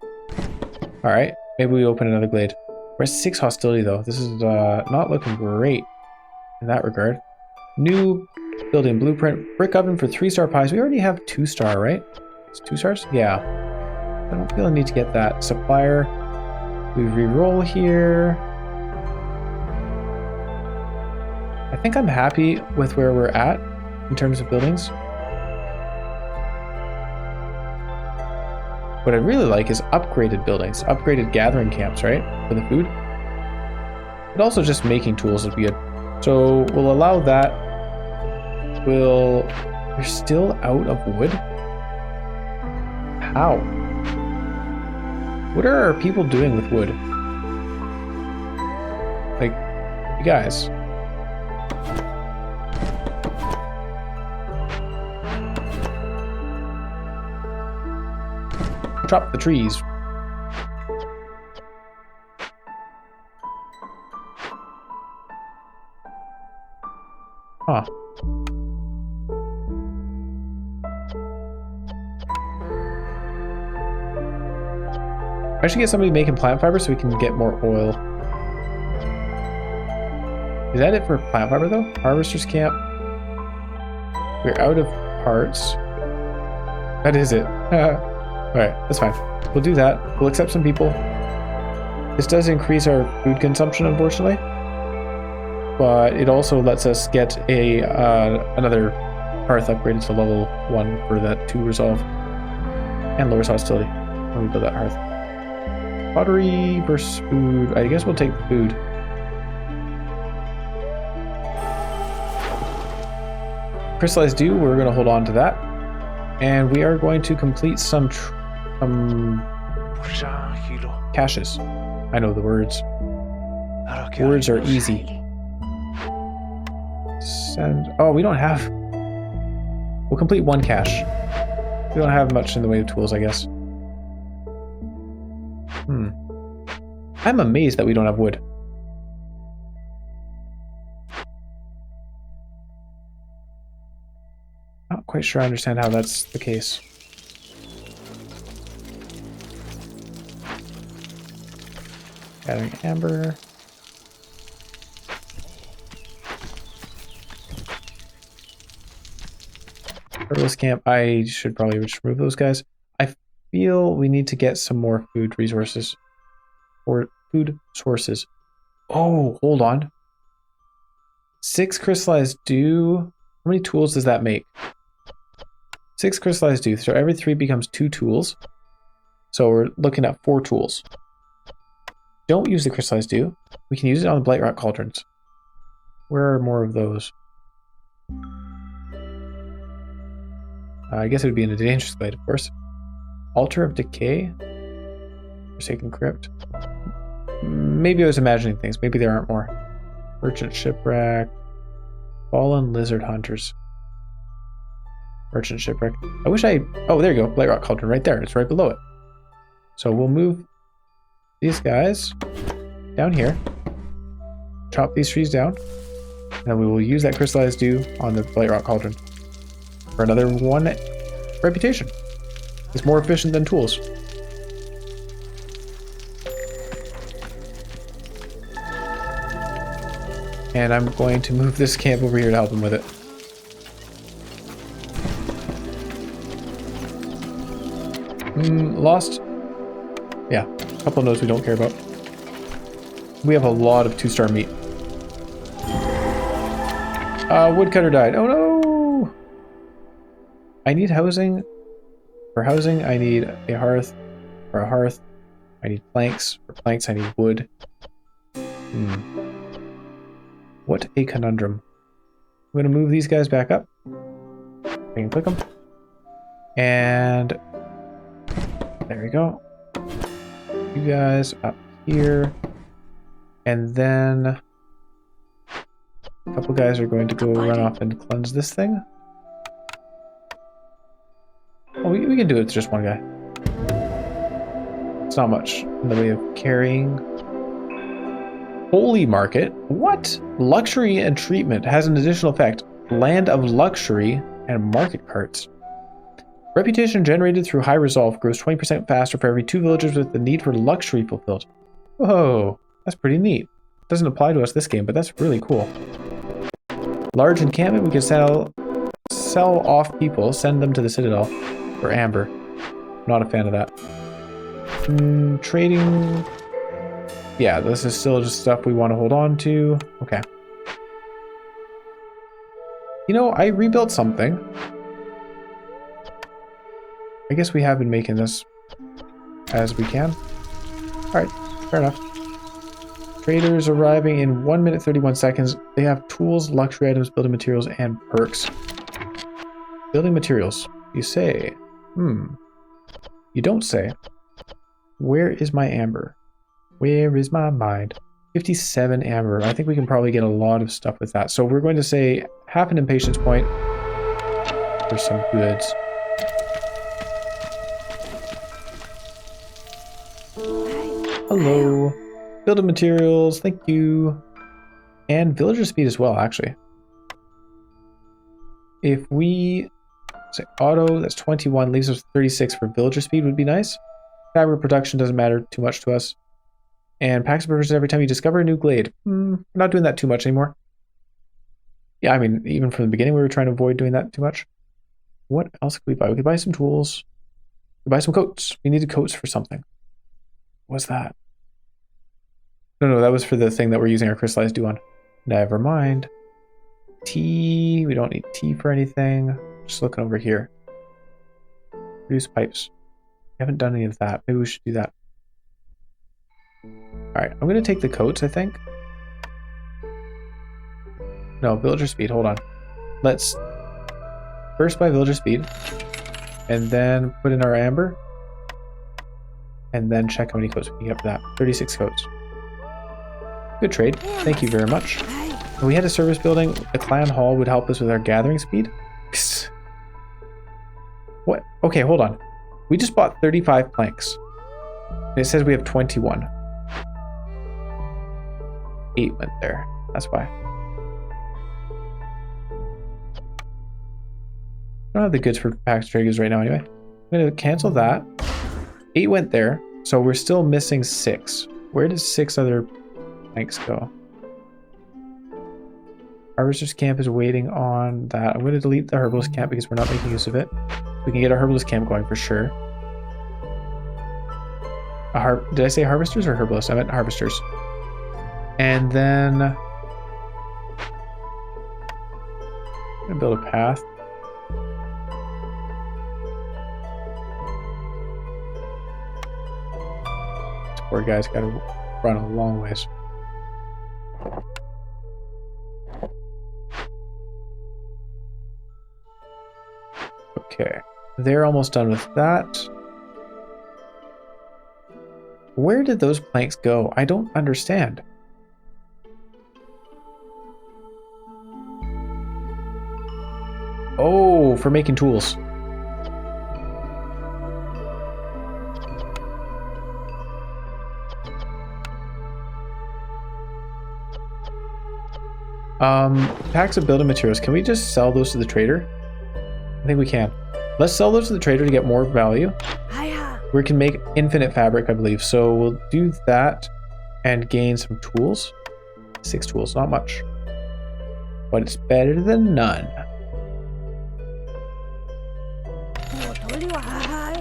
Alright, maybe we open another glade. We're at 6 hostility though. This is not looking great in that regard. New Building blueprint. Brick oven for 3-star pies. We already have 2-star, right? It's 2 stars? Yeah. I don't feel a need to get that. Supplier. We re-roll here. I think I'm happy with where we're at in terms of buildings. What I really like is upgraded buildings, upgraded gathering camps, right? For the food. But also just making tools would be good. So we'll allow that. We're still out of wood? How? What are our people doing with wood? Like, you guys. Chop the trees. Huh. I should get somebody making plant fiber so we can get more oil. Is that it for plant fiber though? Harvester's camp. We're out of parts. That is it. Alright, that's fine. We'll do that. We'll accept some people. This does increase our food consumption, unfortunately. But it also lets us get a another hearth upgraded to level 1 for that 2 resolve. And lowers hostility when we build that hearth. Pottery versus food. I guess we'll take the food. Crystallized dew, we're going to hold on to that. And we are going to complete some caches. I know the words. Words are easy. Send. Oh, we don't have. We'll complete 1 cache. We don't have much in the way of tools, I guess. I'm amazed that we don't have wood. Not quite sure I understand how that's the case. Gathering amber. Turtles camp. I should probably just remove those guys. I feel we need to get some more food resources. Or food sources. Oh, hold on. 6 crystallized dew. How many tools does that make? 6 crystallized dew. So every 3 becomes 2 tools. So we're looking at 4 tools. Don't use the crystallized dew. We can use it on the blight rock cauldrons. Where are more of those? I guess it would be in a dangerous glade, of course. Altar of Decay. Forsaken Crypt. Maybe I was imagining things. Maybe there aren't more. Merchant Shipwreck. Fallen Lizard Hunters. Merchant Shipwreck. I wish I... Oh, there you go. Blight Rock Cauldron right there. It's right below it. So we'll move these guys down here. Chop these trees down. And then we will use that crystallized dew on the Blight Rock Cauldron. For another 1 reputation. It's more efficient than tools. And I'm going to move this camp over here to help him with it. Lost? Yeah, a couple of nodes we don't care about. We have a lot of 2-star meat. Woodcutter died. Oh no! I need housing. For housing, I need a hearth. For a hearth, I need planks. For planks, I need wood. What a conundrum. I'm going to move these guys back up. I can click them. And there we go. You guys up here. And then a couple guys are going to go run off and cleanse this thing. Oh, we can do it with just 1 guy. It's not much in the way of carrying. Holy Market? What? Luxury and treatment has an additional effect. Land of luxury and market carts. Reputation generated through high resolve grows 20% faster for every 2 villagers with the need for luxury fulfilled. Whoa, that's pretty neat. Doesn't apply to us this game, but that's really cool. Large encampment, we can sell off people, send them to the Citadel for amber. Not a fan of that. Trading. Yeah, this is still just stuff we want to hold on to. Okay. You know, I rebuilt something. I guess we have been making this as we can. Alright, fair enough. Traders arriving in 1 minute 31 seconds. They have tools, luxury items, building materials, and perks. Building materials. You say. You don't say. Where is my amber? Where is my mind? 57 amber. I think we can probably get a lot of stuff with that. So we're going to say half an impatience point for some goods. Hello. Building materials, thank you. And villager speed as well, actually. If we say auto, that's 21, leaves us 36 for villager speed would be nice. Fabric production doesn't matter too much to us. And packs of purposes every time you discover a new glade. We're not doing that too much anymore. Yeah, I mean, even from the beginning we were trying to avoid doing that too much. What else could we buy? We could buy some tools. We could buy some coats. We needed coats for something. What's that? No, that was for the thing that we're using our crystallized dew on. Never mind. Tea. We don't need tea for anything. Just looking over here. Produce pipes. We haven't done any of that. Maybe we should do that. Alright, I'm going to take the coats, I think. No, villager speed. Hold on. Let's first buy villager speed. And then put in our amber. And then check how many coats we can get for that. 36 coats. Good trade. Thank you very much. If we had a service building, the clan hall would help us with our gathering speed. What? Okay, hold on. We just bought 35 planks. And it says we have 21. 8 went there. That's why. I don't have the goods for pack triggers right now anyway. I'm going to cancel that. 8 went there. So we're still missing 6. Where does 6 other planks go? Harvester's camp is waiting on that. I'm going to delete the herbalist camp because we're not making use of it. We can get our herbalist camp going for sure. Did I say harvesters or herbalists? I meant harvesters. And then I'm going to build a path. This poor guy's got to run a long ways. Okay, they're almost done with that. Where did those planks go? I don't understand. Oh, for making tools. Packs of building materials. Can we just sell those to the trader? I think we can. Let's sell those to the trader to get more value. We can make infinite fabric, I believe. So we'll do that and gain some tools. 6 tools, not much. But it's better than none.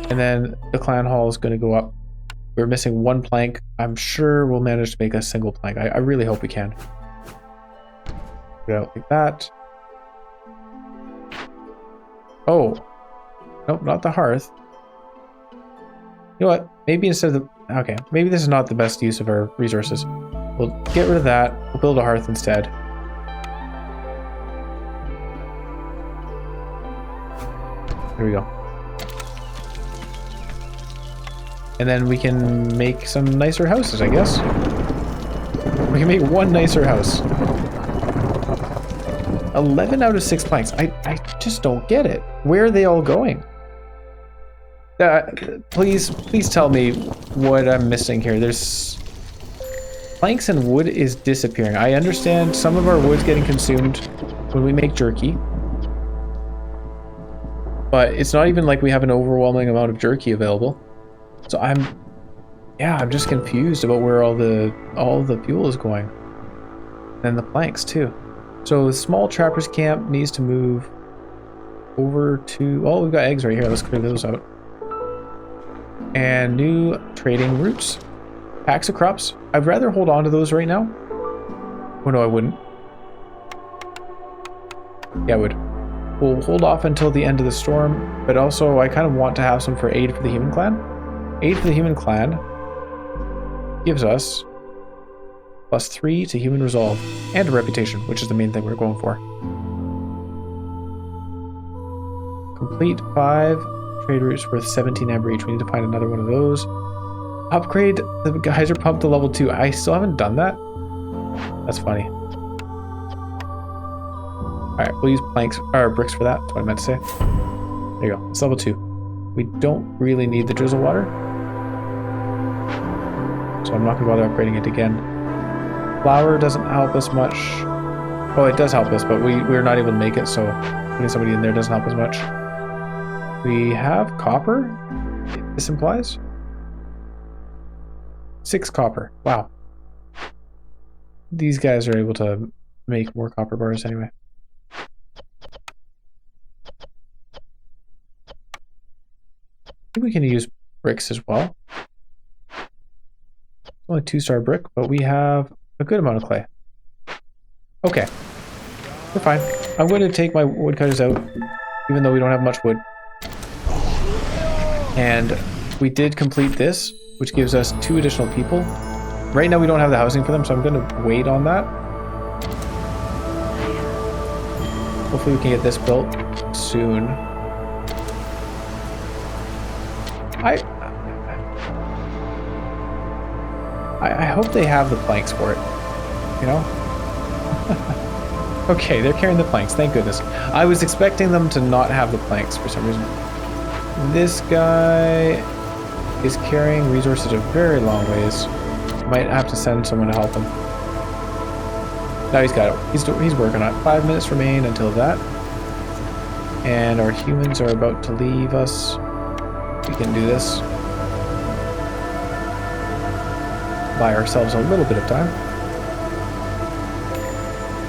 And then the clan hall is going to go up. We're missing 1 plank. I'm sure we'll manage to make a single plank. I really hope we can. Put it out like that. Oh. Nope, not the hearth. You know what? Maybe instead of the... Okay, maybe this is not the best use of our resources. We'll get rid of that. We'll build a hearth instead. There we go. And then we can make some nicer houses, I guess. We can make 1 nicer house. 11 out of 6 planks. I just don't get it. Where are they all going? Please tell me what I'm missing here. There's planks and wood is disappearing. I understand some of our wood's getting consumed when we make jerky, but it's not even like we have an overwhelming amount of jerky available. So I'm just confused about where all the fuel is going, and the planks too. So the small trappers camp needs to move over to... Oh, we've got eggs right here. Let's clear those out. And new trading routes. Packs of crops. I'd rather hold on to those right now. Oh no, I wouldn't. Yeah, I would. We'll hold off until the end of the storm, but also I kind of want to have some for aid for the human clan. Aid for the human clan gives us +3 to human resolve and a reputation, which is the main thing we're going for. Complete 5 trade routes worth 17 amber each. We need to find another one of those. Upgrade the geyser pump to level 2. I still haven't done that. That's funny. Alright, we'll use planks or bricks for that. That's what I meant to say. There you go. It's level 2. We don't really need the drizzle water, so I'm not going to bother upgrading it again. Flour doesn't help us much. Oh, it does help us, but we're not able to make it, so putting somebody in there doesn't help as much. We have copper, this implies. 6 copper. Wow. These guys are able to make more copper bars anyway. I think we can use bricks as well. Only 2-star brick, but we have a good amount of clay. Okay, we're fine. I'm going to take my woodcutters out, even though we don't have much wood. And we did complete this, which gives us 2 additional people. Right now we don't have the housing for them, so I'm going to wait on that. Hopefully we can get this built soon. I hope they have the planks for it, you know? Okay, they're carrying the planks, thank goodness. I was expecting them to not have the planks for some reason. This guy is carrying resources a very long ways. Might have to send someone to help him. Now he's got it. He's working on it. 5 minutes remain until that. And our humans are about to leave us. We can do this. Buy ourselves a little bit of time.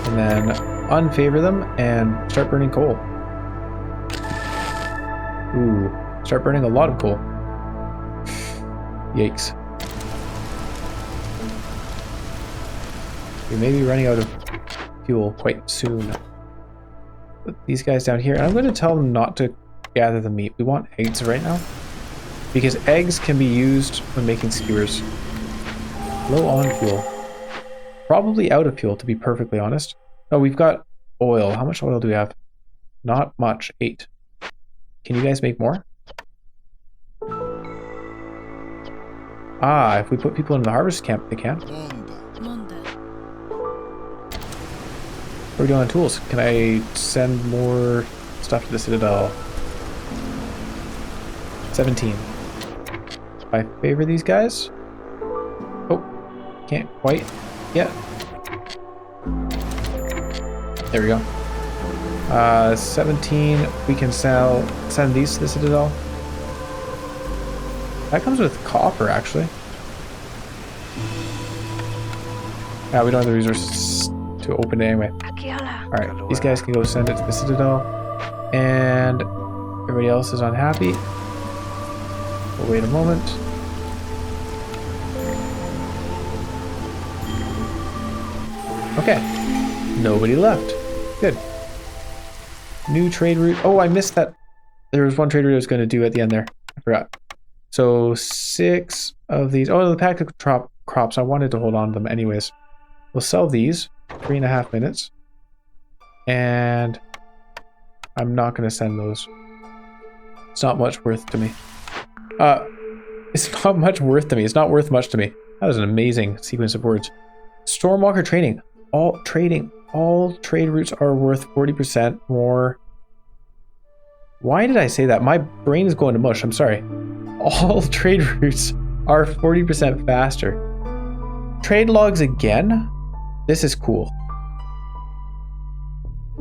And then unfavor them and start burning coal. Ooh, start burning a lot of coal. Yikes. We may be running out of fuel quite soon. Put these guys down here, and I'm going to tell them not to gather the meat. We want eggs right now, because eggs can be used when making skewers. Low on fuel. Probably out of fuel, to be perfectly honest. Oh, we've got oil. How much oil do we have? Not much. 8. Can you guys make more? Ah, if we put people in the harvest camp, they can. What are we doing on tools? Can I send more stuff to the Citadel? 17. I favor these guys. Oh, can't quite yet. There we go. 17. We can send these to the Citadel. That comes with copper, actually. Yeah, we don't have the resources to open it anyway. Alright, these guys can go send it to the Citadel. And everybody else is unhappy. We'll wait a moment. Okay. Nobody left. Good. New trade route. Oh, I missed that. There was one trade route I was going to do at the end there. I forgot. So 6 of these. Oh, the pack of crops. I wanted to hold on to them anyways. We'll sell these. 3.5 minutes. And I'm not going to send those. It's not much worth to me. It's not much worth to me. It's not worth much to me. That was an amazing sequence of words. Stormwalker trading. All trade routes are worth 40% more. Why did I say that? My brain is going to mush. I'm sorry. All trade routes are 40% faster. Trade logs again? This is cool.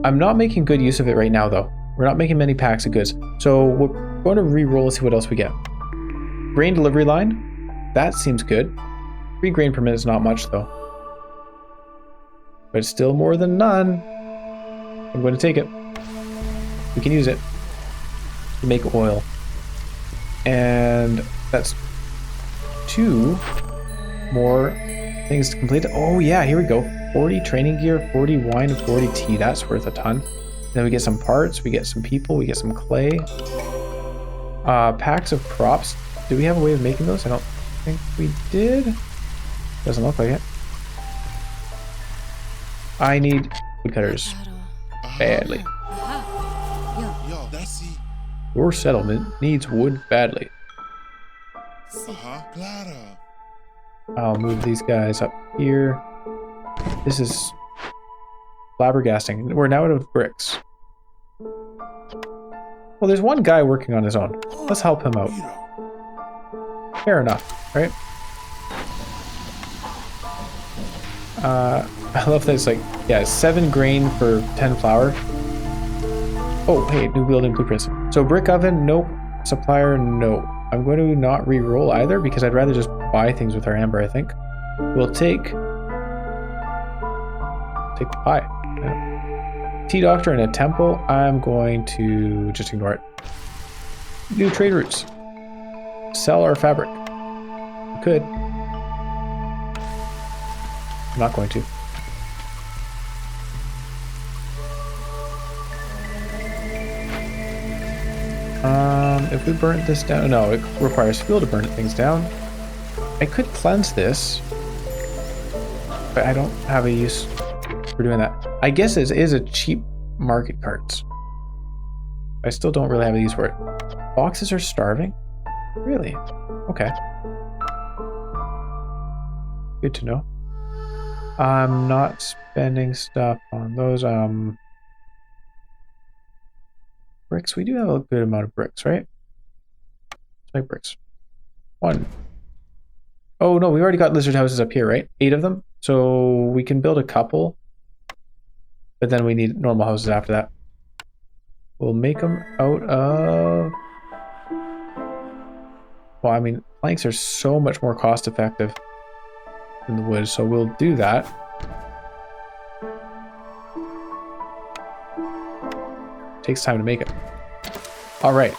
I'm not making good use of it right now, though. We're not making many packs of goods. So we're going to re-roll and see what else we get. Grain delivery line. That seems good. 3 grain per minute is not much, though. But still more than none. I'm going to take it. We can use it to make oil. And that's 2 more things to complete. Oh yeah, here we go. 40 training gear, 40 wine, and 40 tea. That's worth a ton. Then we get some parts, we get some people, we get some clay. Packs of crops. Do we have a way of making those? I don't think we did. Doesn't look like it. I need woodcutters badly. Your settlement needs wood badly. I'll move these guys up here. This is flabbergasting. We're now out of bricks. Well, there's one guy working on his own. Let's help him out. Fair enough, right? I love that it's like, yeah, 7 grain for 10 flour. Oh, hey, new building blueprints. So brick oven, nope. Supplier, no. I'm going to not re-roll either because I'd rather just buy things with our amber, I think. We'll take the pie. Yeah. Tea doctor and a temple. I'm going to just ignore it. New trade routes. Sell our fabric. We could. I'm not going to. If we burn this down, no, it requires fuel to burn things down. I could cleanse this, but I don't have a use for doing that. I guess it is a cheap market carts. I still don't really have a use for it. Boxes are starving? Really? Okay. Good to know. I'm not spending stuff on those, bricks. We do have a good amount of bricks, right? Let's make bricks. 1. Oh no, we already got lizard houses up here, right? 8 of them. So we can build a couple, but then we need normal houses after that. We'll make them out of... Well, I mean, planks are so much more cost effective than the wood, so we'll do that. Takes time to make it. All right.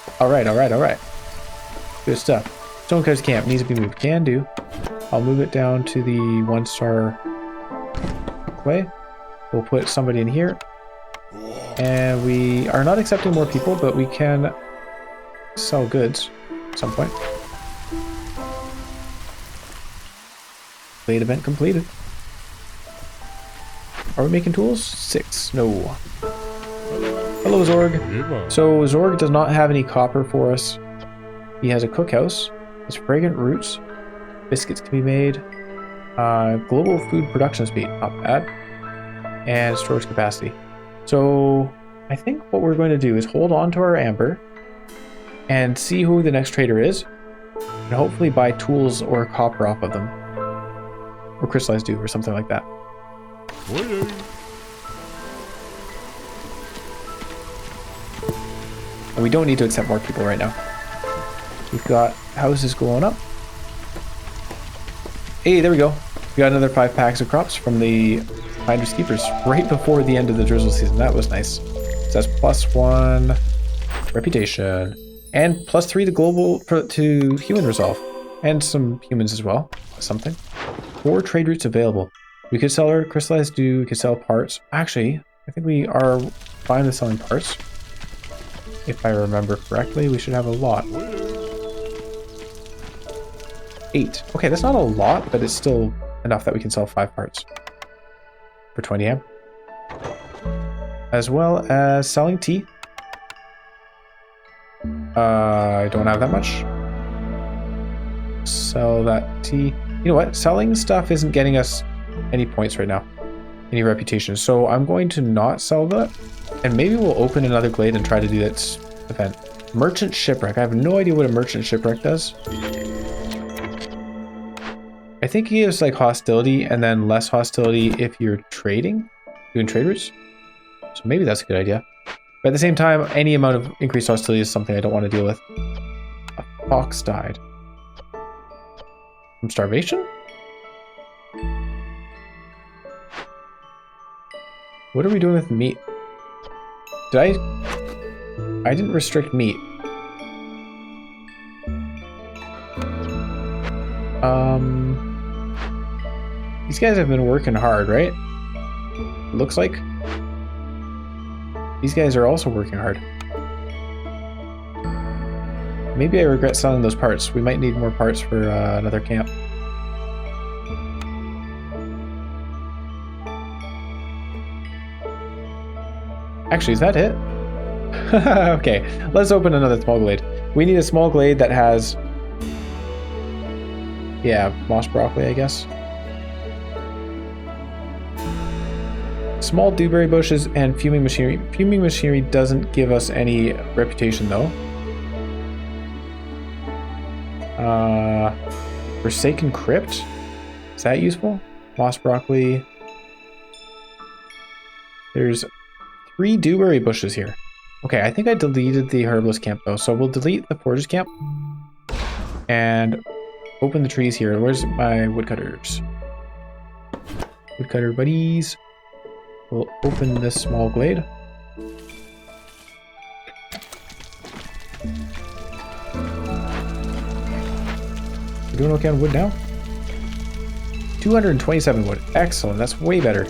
Good stuff. Stonecutters camp needs to be moved. Can do. I'll move it down to the 1-star clay. We'll put somebody in here. And we are not accepting more people, but we can sell goods at some point. Blade event completed. Are we making tools? 6. No. Hello, Zorg. So Zorg does not have any copper for us. He has a cookhouse. His fragrant roots. Biscuits can be made. Global food production speed, not bad. And storage capacity. So I think what we're going to do is hold on to our amber and see who the next trader is, and hopefully buy tools or copper off of them, or crystallized dew or something like that. And we don't need to accept more people right now. We've got houses going up. Hey, there we go. We got another 5 packs of crops from the Finders Keepers right before the end of the drizzle season. That was nice. So that's +1 reputation and +3 to global to human resolve, and some humans as well. Something. 4 trade routes available. We could sell our crystallized dew. We could sell parts. Actually, I think we are fine with selling parts. If I remember correctly, we should have a lot. 8. Okay, that's not a lot, but it's still enough that we can sell 5 parts for 20 amp. As well as selling tea. I don't have that much. Sell that tea. You know what? Selling stuff isn't getting us any points right now. Any reputation. So I'm going to not sell that. And maybe we'll open another glade and try to do that event. Merchant shipwreck. I have no idea what a merchant shipwreck does. I think it gives like hostility and then less hostility if you're trading, doing trade routes. So maybe that's a good idea. But at the same time, any amount of increased hostility is something I don't want to deal with. A fox died. From starvation? What are we doing with meat? Did I didn't restrict meat. These guys have been working hard, right? Looks like. These guys are also working hard. Maybe I regret selling those parts. We might need more parts for another camp. Actually, is that it? Okay, let's open another small glade. We need a small glade that has... yeah, moss broccoli, I guess. Small dewberry bushes and fuming machinery. Fuming machinery doesn't give us any reputation, though. Forsaken Crypt? Is that useful? Moss broccoli. There's 3 dewberry bushes here. Okay, I think I deleted the herbalist camp though, so we'll delete the foragers camp and open the trees here. Where's my woodcutters? Woodcutter buddies. We'll open this small glade. We're doing okay on wood now? 227 wood. Excellent, that's way better.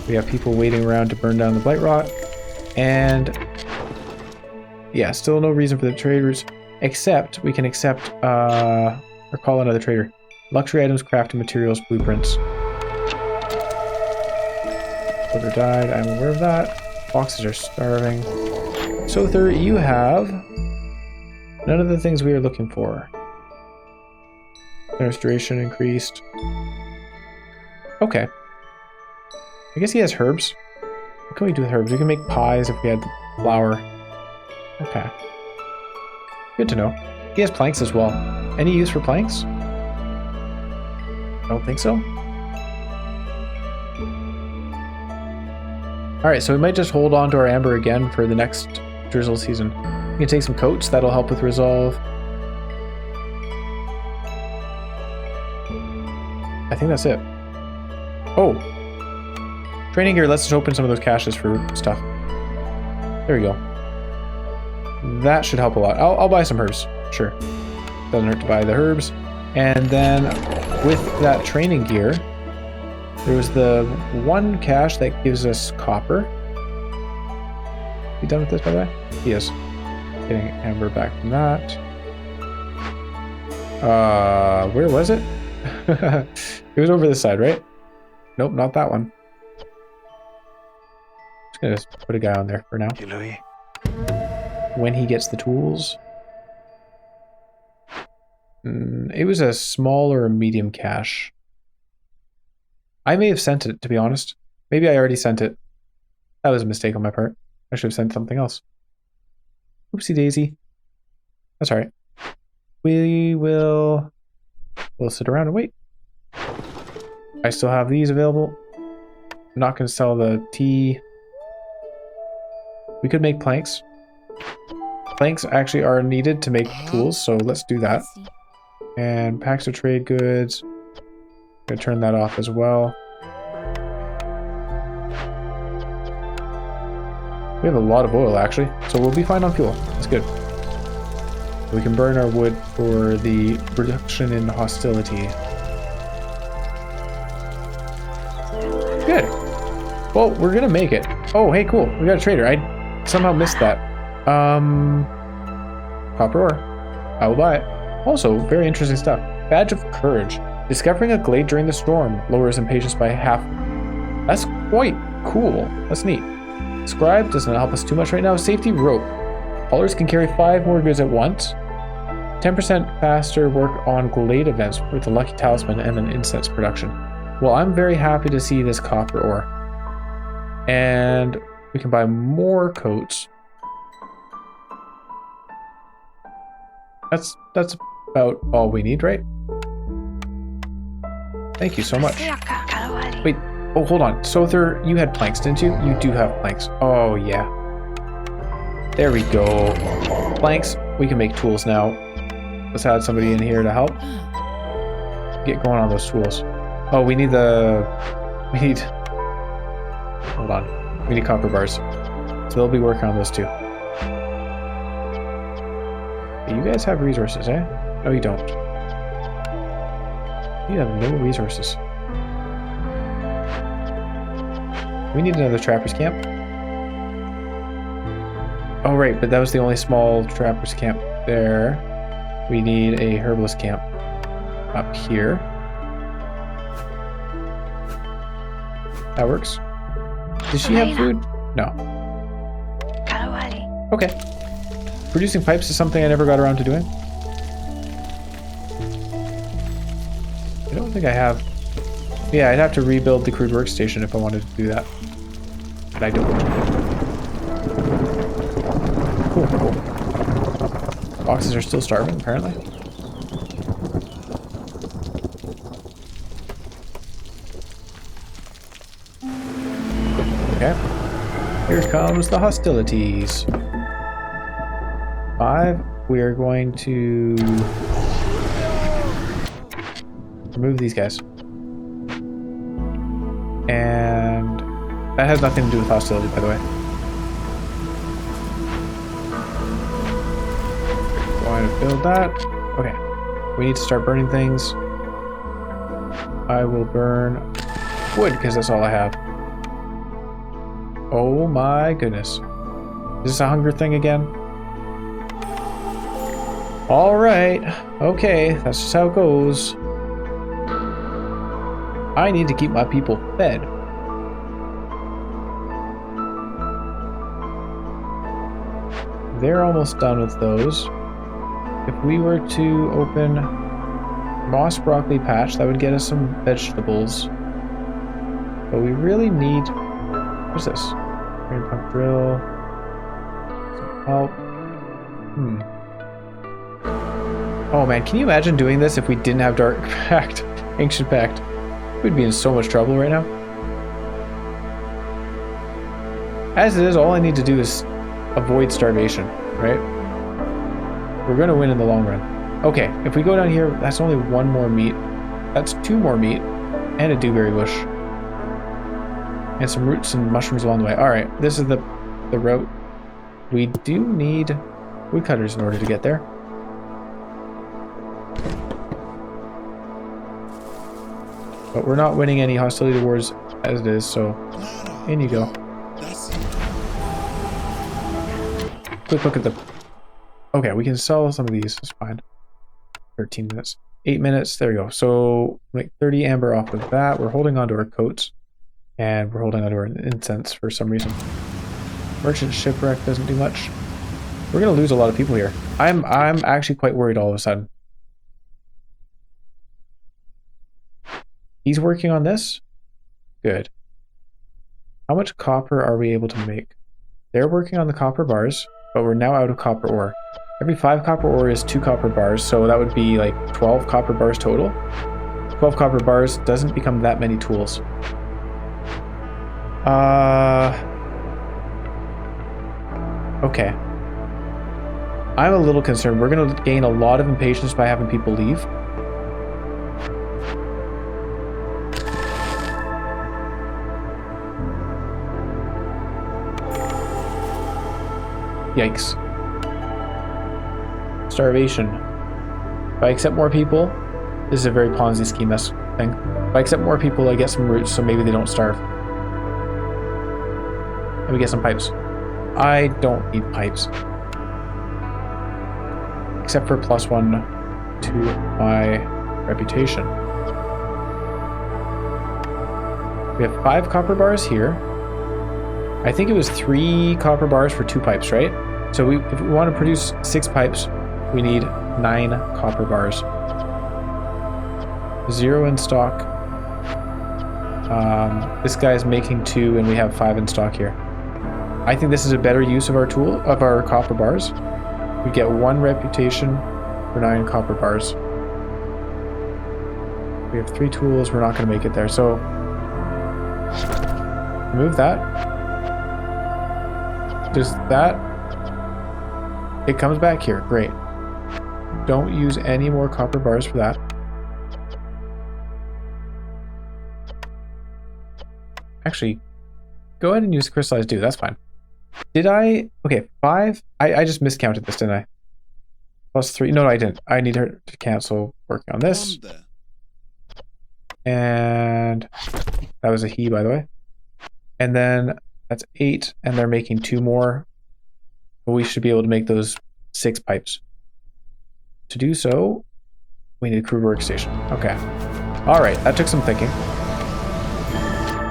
We have people waiting around to burn down the blight rot. And yeah, still no reason for the traders, except we can accept or call another trader. Luxury items, crafting materials, blueprints. Whoever died, I'm aware of that. Foxes are starving. Sother, you have none of the things we are looking for. Restoration increased. Okay. I guess he has herbs. What can we do with herbs? We can make pies if we had flour. Okay. Good to know. He has planks as well. Any use for planks? I don't think so. Alright, so we might just hold on to our amber again for the next drizzle season. We can take some coats, that'll help with resolve. I think that's it. Oh! Training gear lets us open some of those caches for stuff. There we go. That should help a lot. I'll buy some herbs. Sure. Doesn't hurt to buy the herbs. And then with that training gear, there was the one cache that gives us copper. You done with this, by the way? He is. Getting amber back from that. Where was it? It was over this side, right? Nope, not that one. Just gonna put a guy on there for now. When he gets the tools. It was a small or a medium cache. I may have sent it, to be honest. Maybe I already sent it. That was a mistake on my part. I should have sent something else. Oopsie daisy. That's alright. We'll sit around and wait. I still have these available. I'm not going to sell the tea. We could make planks. Planks actually are needed to make tools, so let's do that. And packs of trade goods. I'm going to turn that off as well. We have a lot of oil actually, so we'll be fine on fuel. That's good. We can burn our wood for the reduction in hostility. Good. Well, we're gonna make it. Oh, hey, cool. We got a trader. I somehow missed that. Copper ore. I will buy it. Also, very interesting stuff. Badge of Courage. Discovering a glade during the storm lowers impatience by half. That's quite cool. That's neat. Scribe doesn't help us too much right now. Safety rope. Haulers can carry 5 more goods at once. 10% faster work on glade events with the lucky talisman and an incense production. Well, I'm very happy to see this copper ore. And we can buy more coats. That's about all we need, right? Thank you so much. Wait, oh, hold on. Sother, you had planks, didn't you? You do have planks. Oh, yeah. There we go. Planks. We can make tools now. Let's add somebody in here to help. Get going on those tools. Oh, we need... Hold on. We need copper bars. So they'll be working on those too. You guys have resources, eh? No, you don't. You have no resources. We need another trapper's camp. Oh, right, but that was the only small trapper's camp there. We need a herbalist camp up here. That works. Does she have food? No. Okay. Producing pipes is something I never got around to doing. I don't think I have. Yeah, I'd have to rebuild the crude workstation if I wanted to do that. But I don't. Cool, cool. Foxes are still starving, apparently. Okay. Here comes the hostilities. 5. We are going to remove these guys. And that has nothing to do with hostility, by the way. Going to build that. Okay. We need to start burning things. I will burn wood because that's all I have. Oh my goodness. Is this a hunger thing again? Alright. Okay, that's just how it goes. I need to keep my people fed. They're almost done with those. If we were to open moss broccoli patch, that would get us some vegetables. But we really need... What's this? Green pump drill. Some help. Oh man, can you imagine doing this if we didn't have Dark Pact, Ancient Pact? We'd be in so much trouble right now. As it is, all I need to do is avoid starvation, right? We're going to win in the long run. Okay, if we go down here, that's only 1 more meat. That's 2 more meat. And a dewberry bush. And some roots and mushrooms along the way. Alright, this is the route. We do need woodcutters in order to get there. But we're not winning any hostility wars as it is, so in you go. Quick look at the... Okay, we can sell some of these, that's fine. 13 minutes. 8 minutes, there we go. So, like 30 amber off of that. We're holding on to our coats. And we're holding on to our incense for some reason. Merchant shipwreck doesn't do much. We're gonna lose a lot of people here. I'm actually quite worried all of a sudden. He's working on this? Good. How much copper are we able to make? They're working on the copper bars, but we're now out of copper ore. Every 5 copper ore is 2 copper bars, so that would be like 12 copper bars total. 12 copper bars doesn't become that many tools. Okay. I'm a little concerned. We're going to gain a lot of impatience by having people leave. Yikes. Starvation. If I accept more people, this is a very Ponzi scheme-esque thing. If I accept more people, I get some roots, so maybe they don't starve. And we get some pipes. I don't need pipes. Except for +1 to my reputation. We have 5 copper bars here. I think it was 3 copper bars for 2 pipes, right? So if we want to produce 6 pipes, we need 9 copper bars. 0 in stock. This guy is making 2 and we have 5 in stock here. I think this is a better use of our copper bars. We get 1 reputation for 9 copper bars. We have 3 tools, we're not going to make it there, so remove that. Does that... It comes back here, great. Don't use any more copper bars for that. Actually, Go ahead and use crystallized dew. That's fine. Did I? Okay, 5. I just miscounted this, didn't I? +3. No, I didn't. I need her to cancel working on this. And that was a he, by the way. And then that's 8, and they're making 2 more. But we should be able to make those 6 pipes. To do so, we need a crude workstation. Okay. All right, that took some thinking.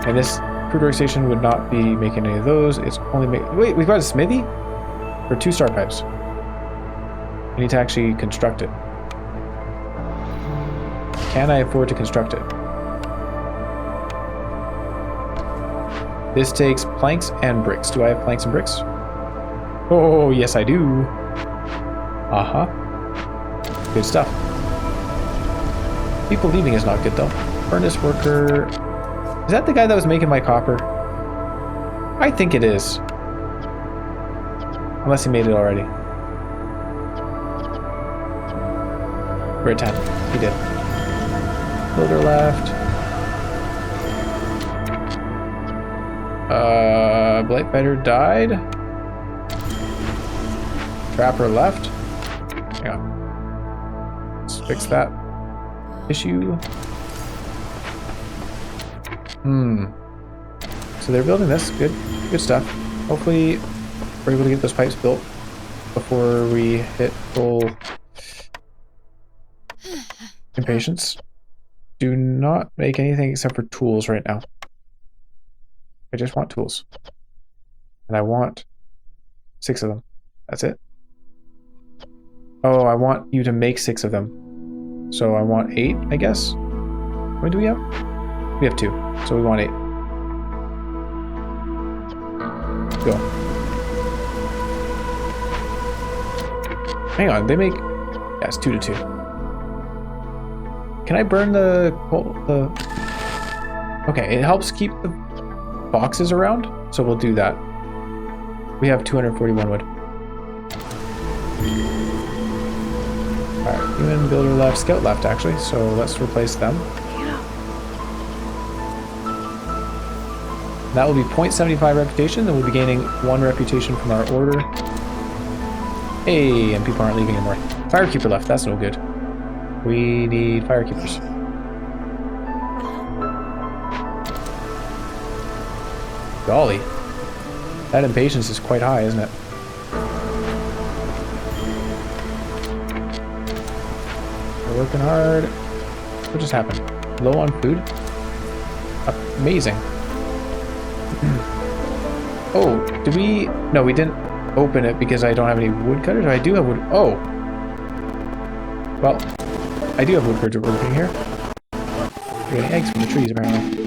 And this crude workstation would not be making any of those. It's only wait, we've got a smithy for 2 star pipes. We need to actually construct it. Can I afford to construct it? This takes planks and bricks. Do I have planks and bricks? Oh, yes I do. Uh-huh. Good stuff. People leaving is not good though. Furnace worker. Is that the guy that was making my copper? I think it is. Unless he made it already. We're at 10. He did. Builder left. Blight Fighter died. Trapper left. Hang on. Let's fix that issue. So they're building this. Good stuff. Hopefully we're able to get those pipes built before we hit full impatience. Do not make anything except for tools right now. I just want tools. And I want 6 of them. That's it. Oh, I want you to make 6 of them. So I want 8, I guess. How many do we have? We have 2. So we want 8. Go. Hang on, they make... Yeah, it's 2 to 2. Can I burn the... Okay, it helps keep the boxes around, so we'll do that. We have 241 wood. Alright, human builder left, scout left actually, so let's replace them. That will be 0.75 reputation, then we'll be gaining 1 reputation from our order. Hey, and people aren't leaving anymore. Firekeeper left, that's no good. We need firekeepers. Golly. That impatience is quite high, isn't it? We're working hard. What just happened? Low on food? Amazing. Oh, did we... No, we didn't open it because I don't have any woodcutters. I do have wood... Oh! Well, I do have woodcutters working here. We're getting eggs from the trees, apparently.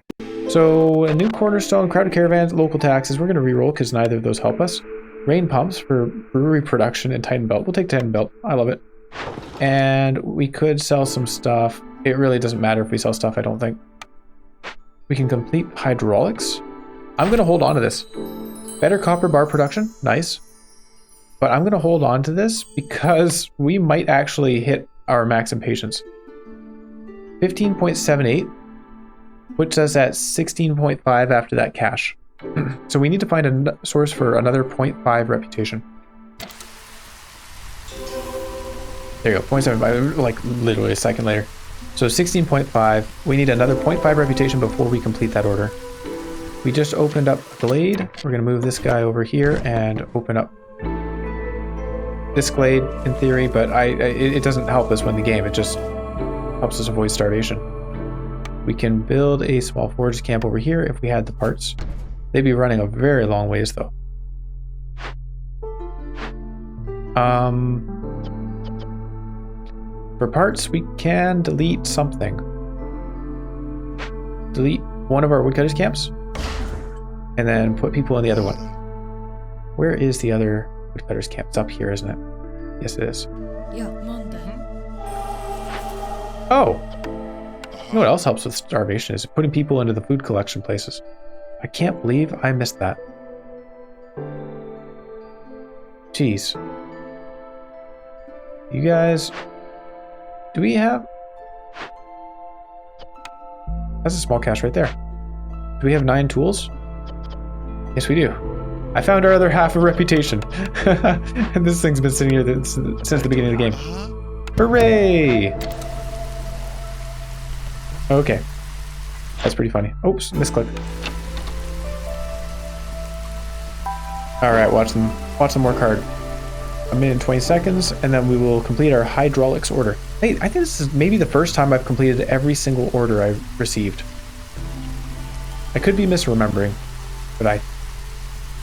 So, a new cornerstone, crowded caravans, local taxes. We're going to reroll because neither of those help us. Rain pumps for brewery production and Titan Belt. We'll take Titan Belt. I love it. And we could sell some stuff. It really doesn't matter if we sell stuff, I don't think. We can complete hydraulics. I'm going to hold on to this. Better copper bar production. Nice. But I'm going to hold on to this because we might actually hit our max impatience. 15.78. Puts us at 16.5 after that cash. So we need to find a source for another 0.5 reputation. There you go, 0.75, like literally a second later. So 16.5, we need another 0.5 reputation before we complete that order. We just opened up Glade. We're gonna move this guy over here and open up this Glade in theory, but it doesn't help us win the game, it just helps us avoid starvation. We can build a small forage camp over here if we had the parts. They'd be running a very long ways though. For parts, we can delete something. Delete one of our woodcutters camps and then put people in the other one. Where is the other woodcutters camp? It's up here, isn't it? Yes, it is. Oh! You know what else helps with starvation is putting people into the food collection places. I can't believe I missed that. Jeez. You guys... Do we have... That's a small cache right there. Do we have 9 tools? Yes, we do. I found our other half of reputation. And this thing's been sitting here since the beginning of the game. Hooray! Okay. That's pretty funny. Oops, misclick. Alright, watch them work hard. A minute and 20 seconds, and then we will complete our hydraulics order. Hey, I think this is maybe the first time I've completed every single order I've received. I could be misremembering, but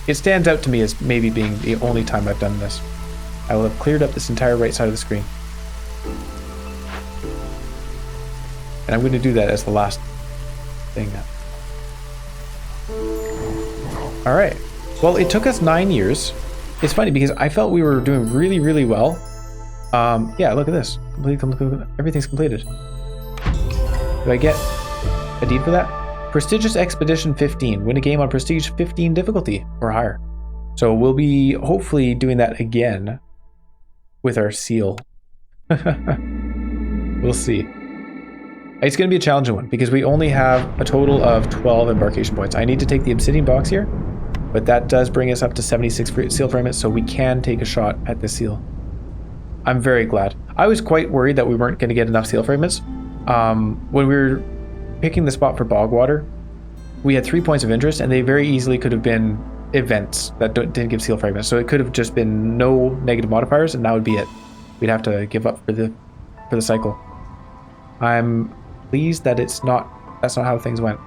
it stands out to me as maybe being the only time I've done this. I will have cleared up this entire right side of the screen. And I'm going to do that as the last thing. Alright. Well, it took us 9 years. It's funny because I felt we were doing really, really well. Yeah, look at this. Everything's completed. Do I get a deed for that? Prestigious Expedition 15. Win a game on Prestige 15 difficulty or higher. So we'll be hopefully doing that again with our seal. We'll see. It's going to be a challenging one because we only have a total of 12 embarkation points. I need to take the obsidian box here, but that does bring us up to 76 seal fragments, so we can take a shot at this seal. I'm very glad. I was quite worried that we weren't going to get enough seal fragments. When we were picking the spot for bog water, we had 3 points of interest, and they very easily could have been events that didn't give seal fragments. So it could have just been no negative modifiers, and that would be it. We'd have to give up for the cycle. I'm pleased that that's not how things went.